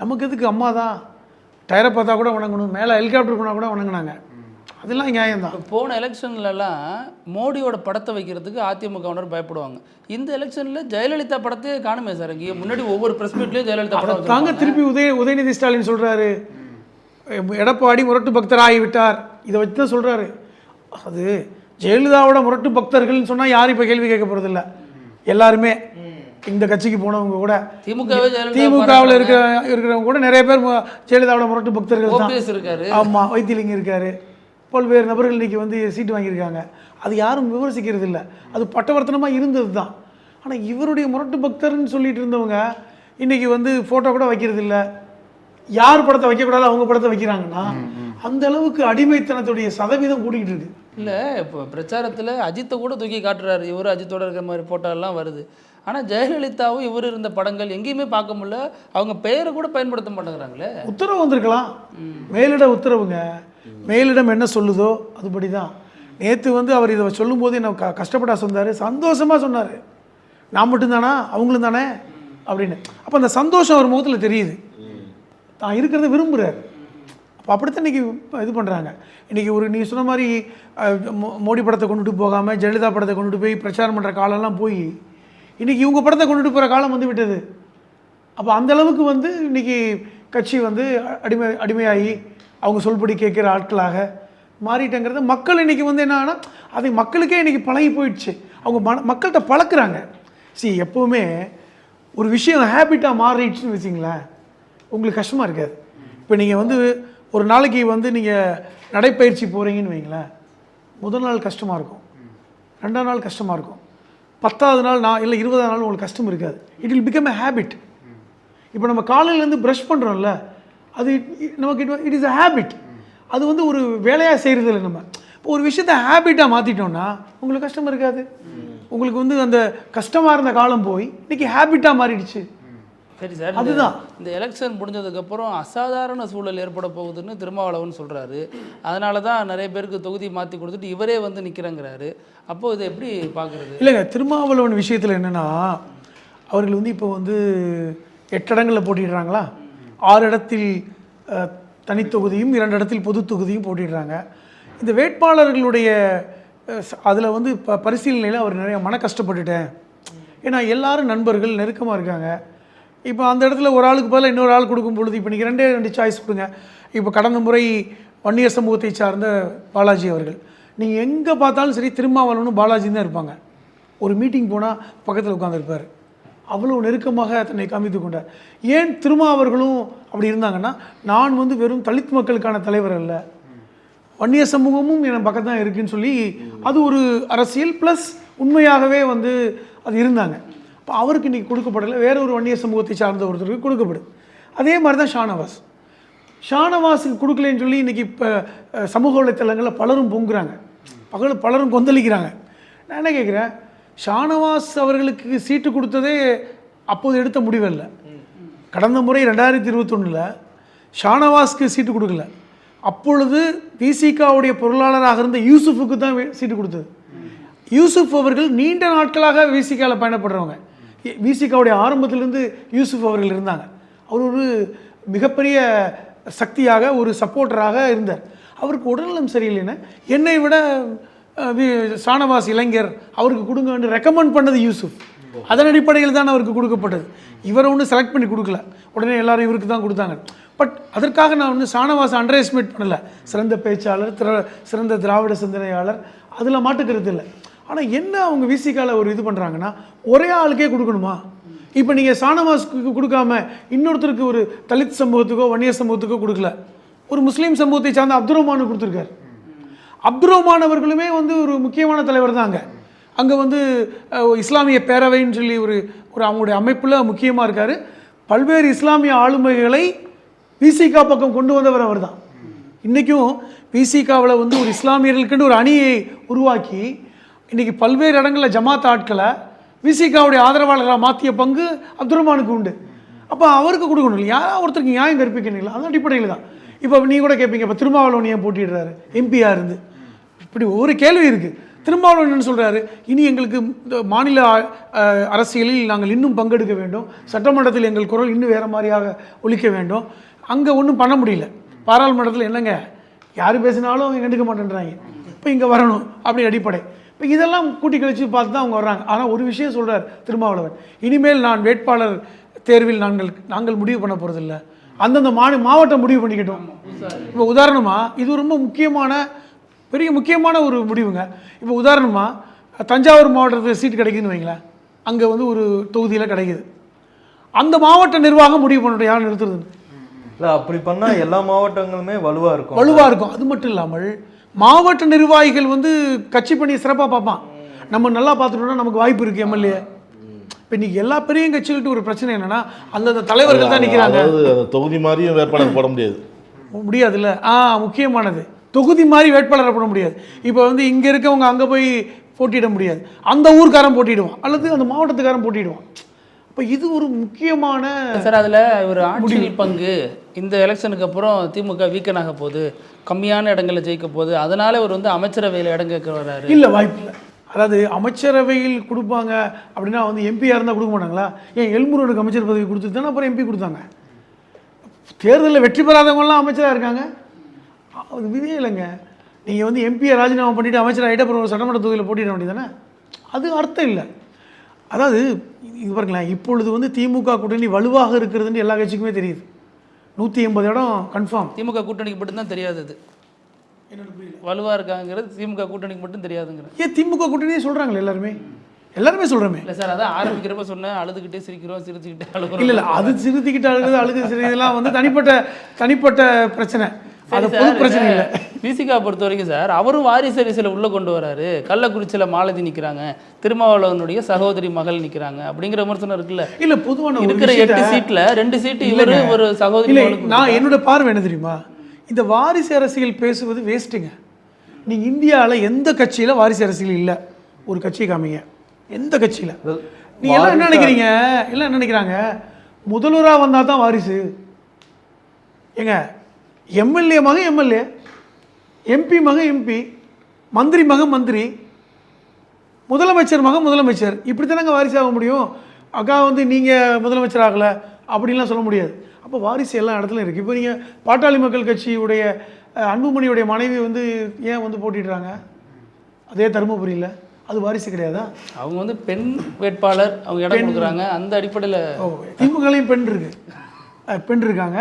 Speaker 5: நமக்கு எதுக்கு, அம்மா தான் டயரை பார்த்தா கூட வணங்கணும், மேலே ஹெலிகாப்டர் போனால் கூட வணங்கினாங்க. அதெல்லாம் நியாயம்தான்.
Speaker 8: போன எலெக்ஷன்லலாம் மோடியோட படத்தை வைக்கிறதுக்கு அதிமுகவினர் பயப்படுவாங்க. இந்த எலெக்ஷனில் ஜெயலலிதா படத்தையே காணுமே சார். இங்கே முன்னாடி ஒவ்வொரு ப்ரெஸ் மீட்லேயும் ஜெயலலிதா படம்
Speaker 5: தாங்க. திருப்பி உதயநிதி ஸ்டாலின் சொல்கிறாரு, எடப்பாடி முரட்டு பக்தர் ஆகிவிட்டார். இதை வச்சு தான் சொல்கிறாரு. அது ஜெயலலிதாவோட முரட்டு பக்தர்கள்னு சொன்னால் யாரும் இப்போ கேள்வி கேட்க போகிறதில்ல. எல்லாருமே இந்த கட்சிக்கு போனவங்க கூட, திமுகவில் இருக்கிறவங்க கூட நிறைய பேர் ஜெயலலிதாவோட முரட்டு பக்தர்கள் தான்
Speaker 8: இருக்காரு.
Speaker 5: ஆமாம், வைத்திலிங்கம் இருக்காரு, பல்வேறு நபர்கள் இன்றைக்கி வந்து சீட்டு வாங்கியிருக்காங்க. அது யாரும் விமர்சிக்கிறது இல்லை. அது பட்டவர்த்தனமாக இருந்தது தான். ஆனால் இவருடைய முரட்டு பக்தர்னு சொல்லிட்டு இருந்தவங்க இன்றைக்கி வந்து ஃபோட்டோ கூட வைக்கிறது இல்லை. யார் படத்தை வைக்கக்கூடாது அவங்க படத்தை வைக்கிறாங்கன்னா அந்த அளவுக்கு அடிமைத்தனத்துடைய சதவீதம் கூட்டிகிட்டு இருக்கு.
Speaker 8: இல்லை, இப்போ பிரச்சாரத்தில் அஜித்தை கூட தூக்கி காட்டுறாரு. இவர் அஜித்தோட இருக்கிற மாதிரி ஃபோட்டோலாம் வருது. ஆனால் ஜெயலலிதாவும் இவர் இருந்த படங்கள் எங்கேயுமே பார்க்க முடியல. அவங்க பெயரை கூட பயன்படுத்த மாட்டேங்கிறாங்களே.
Speaker 5: உத்தரவு வந்திருக்கலாம், மேலிட உத்தரவுங்க. மேலிடம் என்ன சொல்லுதோ அதுபடி தான். நேற்று வந்து அவர் இதை சொல்லும்போது என்ன கஷ்டப்பட்டா சொன்னார், சந்தோஷமாக சொன்னார். நான் மட்டும்தானா, அவங்களும் தானே அப்படின்னு. அப்போ அந்த சந்தோஷம் அவர் முகத்தில் தெரியுது. தான் இருக்கிறத விரும்புகிறார். அப்போ அப்படித்தான் இன்றைக்கி இது பண்ணுறாங்க. இன்றைக்கி ஒரு நீ சொன்ன மாதிரி மோடி படத்தை கொண்டுட்டு போகாமல் ஜெயலலிதா படத்தை கொண்டுட்டு போய் பிரச்சாரம் பண்ணுற காலம்லாம் போய் இன்றைக்கி இவங்க படத்தை கொண்டுட்டு போகிற காலம் வந்து விட்டது. அப்போ அந்தளவுக்கு வந்து இன்றைக்கி கட்சி வந்து அடிமையாகி அவங்க சொல்படி கேட்குற ஆட்களாக மாறிட்டங்கிறது மக்கள் இன்றைக்கி வந்து என்னன்னா, அது மக்களுக்கே இன்றைக்கி பழகி போயிடுச்சு. அவங்க மக்கள்கிட்ட பழக்கிறாங்க. எப்போவுமே ஒரு விஷயம் ஹேபிட்டாக மாறிடுச்சுன்னு வச்சிங்களேன், உங்களுக்கு கஷ்டமாக இருக்காது. இப்போ நீங்கள் வந்து ஒரு நாளைக்கு வந்து நீங்கள் நடைப்பயிற்சி போகிறீங்கன்னு வைங்களேன், முதல் நாள் கஷ்டமாக இருக்கும், 2ஆம் நாள் கஷ்டமாக இருக்கும், 10ஆவது நாள் இல்லை 20ஆவது நாள் உங்களுக்கு கஷ்டம் இருக்காது. It will become a habit. இப்போ நம்ம காலையிலேருந்து ப்ரஷ் பண்ணுறோம்ல, அது நமக்கு இட் இஸ் அ ஹேபிட். அது வந்து ஒரு வேலையாக செய்கிறது இல்லை. நம்ம இப்போ ஒரு விஷயத்தை ஹேபிட்டாக மாற்றிட்டோம்னா உங்களுக்கு கஷ்டம் இருக்காது. உங்களுக்கு வந்து அந்த கஷ்டமாக இருந்த காலம் போய் இன்றைக்கி ஹேபிட்டாக மாறிடுச்சு.
Speaker 8: சரி சார், அதுதான் இந்த எலெக்ஷன் முடிஞ்சதுக்கப்புறம் அசாதாரண சூழல் ஏற்பட போகுதுன்னு திருமாவளவன் சொல்கிறாரு. அதனால தான் நிறைய பேருக்கு தொகுதி மாற்றி கொடுத்துட்டு இவரே வந்து நிற்கிறேங்கிறாரு. அப்போது இதை எப்படி பார்க்குறது?
Speaker 5: இல்லைங்க, திருமாவளவன் விஷயத்தில் என்னென்னா, அவர்கள் வந்து இப்போ வந்து 8 இடங்களில் போட்டிடுறாங்களா, 6 இடத்தில் தனித்தொகுதியும் 2 இடத்தில் பொது தொகுதியும் போட்டிடுறாங்க. இந்த வேட்பாளர்களுடைய அதில் வந்து பரிசீலனையில் அவர் நிறைய மன கஷ்டப்பட்டுட்டேன். ஏன்னா எல்லாரும் நண்பர்கள் நெருக்கமாக இருக்காங்க. இப்போ அந்த இடத்துல ஒரு ஆளுக்கு பதிலாக இன்னொரு ஆள் கொடுக்கும் பொழுது இப்போ நீங்கள் 2 சாய்ஸ் கொடுங்க. இப்போ கடந்த முறை வன்னியர் சமூகத்தை சார்ந்த பாலாஜி அவர்கள், நீங்கள் எங்கே பார்த்தாலும் சரி திருமாவளவனும் பாலாஜி தான் இருப்பாங்க. ஒரு மீட்டிங் போனால் பக்கத்தில் உட்காந்துருப்பார். அவ்வளோ நெருக்கமாக தன்னை காமித்து கொண்டார். ஏன் திருமாவர்களும் அப்படி இருந்தாங்கன்னா, நான் வந்து வெறும் தலித் மக்களுக்கான தலைவர் அல்ல, வன்னிய சமூகமும் என் பக்கம் தான் இருக்குன்னு சொல்லி அது ஒரு அரசியல் ப்ளஸ் உண்மையாகவே வந்து அது இருந்தாங்க. அப்போ அவருக்கு இன்றைக்கி கொடுக்கப்படலை, வேற ஒரு வன்னிய சமூகத்தை சார்ந்த ஒருத்தருக்கு கொடுக்கப்படுது. அதே மாதிரி தான் ஷானவாஸுக்கு கொடுக்கலன்னு சொல்லி இன்றைக்கி இப்போ சமூக வலைத்தளங்களில் பலரும் பொங்குறாங்க, பலரும் கொந்தளிக்கிறாங்க. நான் என்ன கேட்குறேன், ஷானவாஸ் அவர்களுக்கு சீட்டு கொடுத்ததே அப்போது எடுத்த முடிவல்ல. கடந்த முறை 2021 ஷானவாஸ்க்கு சீட்டு கொடுக்கல. அப்பொழுது விசிகாவுடைய பொருளாளராக இருந்த யூசுஃபுக்கு தான் சீட்டு கொடுத்தது. யூசுஃப் அவர்கள் நீண்ட நாட்களாக விசிகாவில் பயணப்படுறவங்க. விசிகாவுடைய ஆரம்பத்திலிருந்து யூசுஃப் அவர்கள் இருந்தாங்க. அவர் ஒரு மிகப்பெரிய சக்தியாக ஒரு சப்போர்ட்டராக இருந்தார். அவருக்கு உடல்நலம் சரியில்லைன்னு என்னை விட ஷானவாஸ் இளைஞர் அவருக்கு கொடுங்கன்னு ரெக்கமெண்ட் பண்ணது யூசுஃப். அதன் அடிப்படையில் தான் அவருக்கு கொடுக்கப்பட்டது. இவரை ஒன்று செலக்ட் பண்ணி கொடுக்கல, உடனே எல்லாரும் இவருக்கு தான் கொடுத்தாங்க. பட் அதற்காக நான் வந்து ஷானவாஸ் அண்டர் எஸ்டிமேட் பண்ணலை. சிறந்த பேச்சாளர், சிறந்த திராவிட சிந்தனையாளர், அதில் மாட்டுக்கிறது இல்லை. ஆனால் என்ன அவங்க விசிகாவில் ஒரு இது பண்ணுறாங்கன்னா, ஒரே ஆளுக்கே கொடுக்கணுமா? இப்போ நீங்கள் ஷானவாஸ்க்கு கொடுக்காம இன்னொருத்தருக்கு, ஒரு தலித் சமூகத்துக்கோ வன்னிய சமூகத்துக்கோ கொடுக்கல, ஒரு முஸ்லீம் சமூகத்தை சார்ந்த அப்துல் ரஹ்மானுக்கு கொடுத்துருக்காரு. அப்துல் ரஹ்மான் அவர்களுமே வந்து ஒரு முக்கியமான தலைவர் தான். அங்கே வந்து இஸ்லாமிய பேரவைன்னு சொல்லி ஒரு அவங்களுடைய அமைப்பில் முக்கியமாக இருக்கார். பல்வேறு இஸ்லாமிய ஆளுமைகளை விசிகா பக்கம் கொண்டு வந்தவர் அவர் தான். இன்றைக்கும் விசிகாவில் வந்து ஒரு இஸ்லாமியர்களுக்குன்னு ஒரு அணியை உருவாக்கி இன்றைக்கி பல்வேறு இடங்களில் ஜமாத் ஆட்களை விசிகாவுடைய ஆதரவாளர்களாக மாற்றிய பங்கு அப்துல் ரஹ்மானுக்கு உண்டு. அப்போ அவருக்கு கொடுக்கணும் இல்லை, யாராவது ஒருத்தருக்கு நியாயம் கற்பிக்கணுங்களா? அந்த அடிப்படையில் தான். இப்போ நீங்கள் கூட கேட்பீங்க, இப்போ திருமாவளவன் ஏன் போட்டிடுறாரு எம்பியாக இருந்து? இப்படி ஒரு கேள்வி இருக்குது. திருமாவளவன் என்ன சொல்கிறாரு, இனி எங்களுக்கு இந்த மாநில அரசியலில் நாங்கள் இன்னும் பங்கெடுக்க வேண்டும், சட்டமன்றத்தில் எங்கள் குரல் இன்னும் வேறு மாதிரியாக ஒலிக்க வேண்டும். அங்கே ஒன்றும் பண்ண முடியல. பாராளுமன்றத்தில் என்னங்க யார் பேசினாலும் அவங்க கண்டுக்க மாட்டேன்றாங்க, இப்போ இங்கே வரணும் அப்படி அடிப்படை. இப்போ இதெல்லாம் கூட்டி கழித்து பார்த்து தான் அவங்க வர்றாங்க. ஆனால் ஒரு விஷயம் சொல்கிறார் திருமாவளவன், இனிமேல் நான் வேட்பாளர் தேர்வில் நாங்கள் முடிவு பண்ண போகிறதில்ல, அந்தந்த மாவட்டம் முடிவு பண்ணிக்கிட்டோம். இப்போ உதாரணமாக இது ரொம்ப முக்கியமான ஒரு முடிவுங்க. இப்போ உதாரணமாக தஞ்சாவூர் மாவட்டத்தில் சீட்டு கிடைக்குதுன்னு வைங்களேன், அங்கே வந்து ஒரு தொகுதியில் கிடைக்குது, அந்த மாவட்ட நிர்வாகம் முடிவு பண்ணட்டும் யார் நிறுத்துறதுன்னு.
Speaker 4: இல்லை, அப்படி பண்ணால் எல்லா மாவட்டங்களுமே வலுவாக இருக்கும். அது
Speaker 5: மட்டும் இல்லாமல் மாவட்ட நிர்வாகிகள் வந்து கட்சி பணியை சிறப்பாக பார்ப்பான். நம்ம நல்லா பார்த்துட்டோம்னா நமக்கு வாய்ப்பு இருக்குது எம்எல்ஏ. இப்போ இன்றைக்கி எல்லா பெரிய கட்சிகள்கிட்ட ஒரு பிரச்சனை என்னென்னா, அந்தந்த தலைவர்கள் தான் நிற்கிறாங்க.
Speaker 3: தொகுதி மாதிரியும் வேட்பாளர் போட
Speaker 5: முடியாதுல்ல. முக்கியமானது தொகுதி மாதிரி வேட்பாளரை போட முடியாது. இப்போ வந்து இங்கே இருக்கவங்க அங்கே போய் போட்டியிட முடியாது, அந்த ஊர்க்காரன் போட்டிடுவான் அல்லது அந்த மாவட்டத்துக்காரன் போட்டிடுவான். இப்போ இது ஒரு முக்கியமான
Speaker 8: சார். அதில் ஒரு ஆட்சியில் பங்கு இந்த எலெக்ஷனுக்கு அப்புறம் திமுக வீக்கன் ஆக போகுது, கம்மியான இடங்களில் ஜெயிக்க போகுது, அதனால அவர் வந்து அமைச்சரவையில் இடம் கேட்க வர்றாரு.
Speaker 5: இல்லை, வாய்ப்பு இல்லை. அதாவது அமைச்சரவையில் கொடுப்பாங்க அப்படின்னா வந்து எம்பியாக இருந்தால் கொடுக்க மாட்டாங்களா? ஏன் எல்முருகனுக்கு அமைச்சர் பதவி கொடுத்துட்டு தானே அப்புறம் எம்பி கொடுத்தாங்க. தேர்தலில் வெற்றி பெறாதவங்களாம் அமைச்சராக இருக்காங்க. அது விதியே இல்லைங்க. நீங்கள் வந்து எம்பியை ராஜினாமா பண்ணிவிட்டு அமைச்சர் ஆகிட்டு அப்புறம் ஒரு சட்டமன்ற தொகுதியில் போட்டிட வேண்டியதானே? அது அர்த்தம் இல்லை. அதாவது இது பாருங்களேன், இப்பொழுது வந்து திமுக கூட்டணி வலுவாக இருக்கிறதுன்னு எல்லா கட்சிக்குமே தெரியுது. 180 இடம் கன்ஃபார்ம்.
Speaker 8: திமுக கூட்டணிக்கு மட்டும்தான் தெரியாது. இது வலுவாக இருக்காங்கிறது திமுக கூட்டணிக்கு மட்டும் தெரியாதுங்கிற.
Speaker 5: ஏன் திமுக கூட்டணியே சொல்கிறாங்களே எல்லாருமே சொல்கிறோமே.
Speaker 8: இல்லை சார், அதான் ஆரம்பிக்கிறப்ப சொன்னேன், அழுதுகிட்டே சிரிக்கிறோம், சிரிச்சுக்கிட்டே அழுகிறோம்.
Speaker 5: இல்லை, அது சிரித்துக்கிட்டு அழுது சிரிக்கிறதுலாம் வந்து தனிப்பட்ட பிரச்சனை, அது பொது பிரச்சனை இல்லை.
Speaker 8: விசிகா பொறுத்த வரைக்கும் சார், அவரும் வாரிசு அரசியலை உள்ளே கொண்டு வராரு. கள்ளக்குறிச்சியில் மாலதி நிற்கிறாங்க, திருமாவளவனுடைய சகோதரி மகள் நிற்கிறாங்க அப்படிங்கிற விமர்சனம் இருக்குல்ல.
Speaker 5: இல்லை, பொதுவான
Speaker 8: இருக்கிற 8 சீட்டில் 2 சீட்டு இவர் ஒரு சகோதரி.
Speaker 5: நான் என்னோட பார்வை என்ன தெரியுமா, இந்த வாரிசு அரசியல் பேசுவது வேஸ்ட்டுங்க. நீங்கள் இந்தியாவில் எந்த கட்சியில் வாரிசு அரசியல் இல்லை? ஒரு கட்சியை காமிங்க, எந்த கட்சியில்? நீங்கள் எல்லாம் என்ன நினைக்கிறாங்க, முதல்வராக வந்தால் தான் வாரிசு. ஏங்க, எம்எல்ஏ மக எம்எல்ஏ, எம்பி மக எம்பி, மந்திரி மக மந்திரி, முதலமைச்சர் மக முதலமைச்சர், இப்படி தானங்க வாரிசு ஆக முடியும். அக்கா வந்து நீங்கள் முதலமைச்சர் ஆகலை அப்படின்லாம் சொல்ல முடியாது. அப்போ வாரிசு எல்லா இடத்துலையும் இருக்குது. இப்போ நீங்கள் பாட்டாளி மக்கள் கட்சியுடைய அன்புமணியுடைய மனைவி வந்து ஏன் வந்து போட்டிடுறாங்க அதே தருமபுரியில்? அது வாரிசு கிடையாதா?
Speaker 8: அவங்க வந்து பெண் வேட்பாளர், அவங்க இடம் கொடுக்குறாங்க. அந்த அடிப்படையில்
Speaker 5: திமுகலையும் பெண் இருக்காங்க.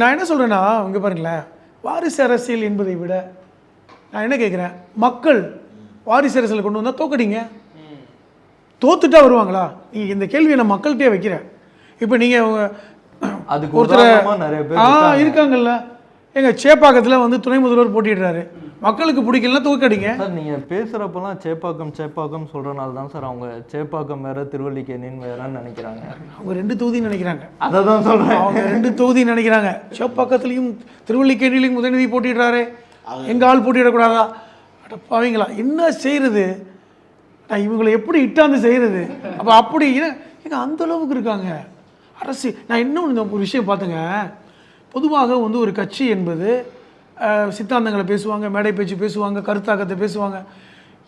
Speaker 5: நான் என்ன சொல்கிறேன்னா, இங்கே பாருங்களேன், வாரிசு அரசியல் என்பதை விட
Speaker 1: நான் என்ன கேட்குறேன், மக்கள் வாரிசு அரசியல் கொண்டு வந்தால் தோக்கடிங்க. தோத்துட்டா வருவாங்களா? நீங்கள் இந்த கேள்வியை நான் மக்கள்கிட்டே வைக்கிறேன். இப்போ நீங்கள்
Speaker 4: அதுக்கு உதாரணமா நிறைய பேர்
Speaker 1: இருக்காங்கல்ல. எங்கள் சேப்பாக்கத்தில் வந்து துணை முதல்வர் போட்டிடுறாரு, மக்களுக்கு பிடிக்கலன்னா தோக்கடிங்க.
Speaker 4: சார் நீங்கள் பேசுகிறப்பெல்லாம் சேப்பாக்கம் சொல்கிறனால தான் சார் அவங்க சேப்பாக்கம் வேறு திருவல்லிக்கேணின்னு வேறன்னு நினைக்கிறாங்க. அவங்க 2
Speaker 1: தொகுதின்னு நினைக்கிறாங்க.
Speaker 4: அதை தான் சொல்கிறேன்,
Speaker 1: அவங்க 2 தொகுதின்னு நினைக்கிறாங்க. சேப்பாக்கத்துலேயும் திருவல்லிக்கேணிலையும் உதயநிதி போட்டிடுறாரு, எங்கள் ஆள் போட்டிடக்கூடாதா? அடப்பாவீங்களா, என்ன செய்கிறது? நான் இவங்களை எப்படி இட்டாந்து செய்கிறது? அப்போ அப்படி ஏங்க அந்த அளவுக்கு இருக்காங்க அரசு. நான் இன்னும் ஒரு விஷயம் பார்த்துங்க, பொதுவாக வந்து ஒரு கட்சி என்பது சித்தாந்தங்களை பேசுவாங்க, மேடை பேச்சு பேசுவாங்க, கருத்தாக்கத்தை பேசுவாங்க.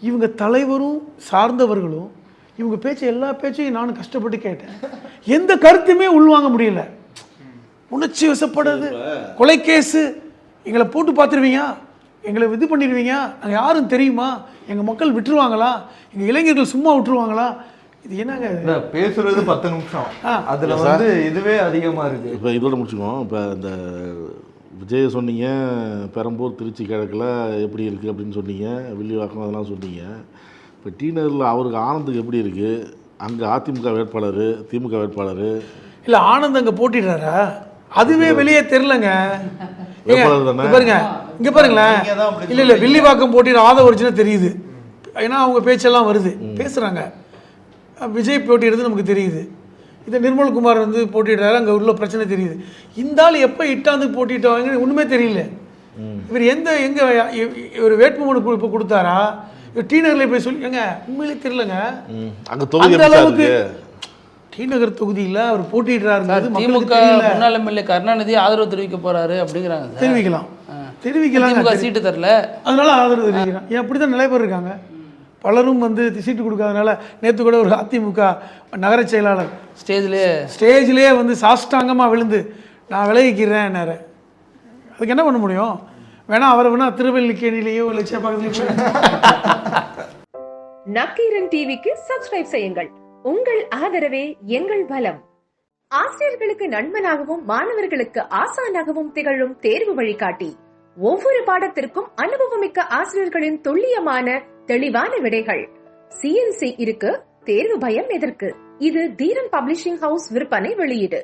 Speaker 1: இவங்க தலைவரும் சார்ந்தவர்களும் இவங்க பேச்சு எல்லா பேச்சையும் நானும் கஷ்டப்பட்டு கேட்டேன், எந்த கருத்துமே உள்வாங்க முடியல. உணர்ச்சி வசப்படுறது, கொலைகேஸு, எங்களை போட்டு பார்த்துருவீங்க, எங்களை இது பண்ணிடுவீங்க, நாங்கள் யாரும் தெரியுமா, எங்கள் மக்கள் விட்டுருவாங்களா, எங்கள் இளைஞர்கள் சும்மா விட்டுருவாங்களா? இது என்னங்க
Speaker 4: பேசுறது 10 நிமிஷம், அதில் வந்து இதுவே அதிகமாக இருக்குது.
Speaker 3: இப்போ இதோட முடிச்சுக்கோம். இப்போ இந்த விஜய் சொன்னீங்க, பெரம்பூர் திருச்சி கிழக்கில் எப்படி இருக்குது அப்படின்னு சொன்னீங்க, வில்லிவாக்கம் அதெல்லாம் சொன்னீங்க. இப்போ டிநகரில் அவருக்கு ஆனந்துக்கு எப்படி இருக்குது? அங்கே அதிமுக வேட்பாளர், திமுக வேட்பாளர்
Speaker 1: இல்லை, ஆனந்த் அங்கே போட்டிடுறாரா? அதுவே வெளியே தெரிலங்க.
Speaker 3: வேட்பாளர் தானே
Speaker 1: பாருங்க, இங்கே பாருங்களேன். இல்லை வில்லிவாக்கம் போட்டிடுற ஆதவர்ஜினா தெரியுது, ஏன்னா அவங்க பேச்செல்லாம் வருது, பேசுகிறாங்க. விஜய் போட்டிடுறது நமக்கு தெரியுது. இதை நிர்மல்குமார் வந்து போட்டிடுறாரு, அங்கே உள்ள பிரச்சனை தெரியுது. இந்த ஆள் எப்போ இட்டாந்து போட்டிட்டாங்க ஒன்றுமே தெரியல. இவர் எங்கே ஒரு வேட்புமனு இப்போ கொடுத்தாரா? இவர் டிநகரில் போய் சொல்லி எங்க உண்மையிலே தெரியலங்க. அந்த அளவுக்கு டிநகர் தொகுதியில் அவர் போட்டிடுறாரு.
Speaker 8: திமுக முன்னாள் எம்எல்ஏ கருணாநிதி ஆதரவு தெரிவிக்க போறாரு அப்படிங்கிறாங்க.
Speaker 1: தெரிவிக்கலாம்,
Speaker 8: சீட்டு தரல, அதனால
Speaker 1: ஆதரவு தெரிவிக்கிறான். ஏன் அப்படி தான் நிலைப்பர் இருக்காங்க. பலரும் வந்து சீட்டு கொடுக்காதனால நேற்று கூட ஒரு அதிமுக நகர செயலாளர் ஸ்டேஜ்லேயே வந்து சாஷ்டாங்கமாக விழுந்து நான் விலகிக்கிறேன். அதுக்கு என்ன பண்ண முடியும்? வேணா அவரை வேணா திருவல்லிக்கேணிலேயோ இல்லை சேப்பாக்கத்திலேயோ.
Speaker 9: நக்கீரன் டிவிக்கு சப்ஸ்கிரைப் செய்யுங்கள். உங்கள் ஆதரவே எங்கள் பலம். ஆசிரியர்களுக்கு நண்பனாகவும் மாணவர்களுக்கு ஆசானாகவும் திகழும் தேர்வு வழிகாட்டி. ஒவ்வொரு பாடத்திற்கும் அனுபவமிக்க ஆசிரியர்களின் துல்லியமான தெளிவான விடைகள். CNC இருக்கு, தேர்வு பயம் எதற்கு? இது தீரன் பப்ளிஷிங் ஹவுஸ் விற்பனை வெளியீடு.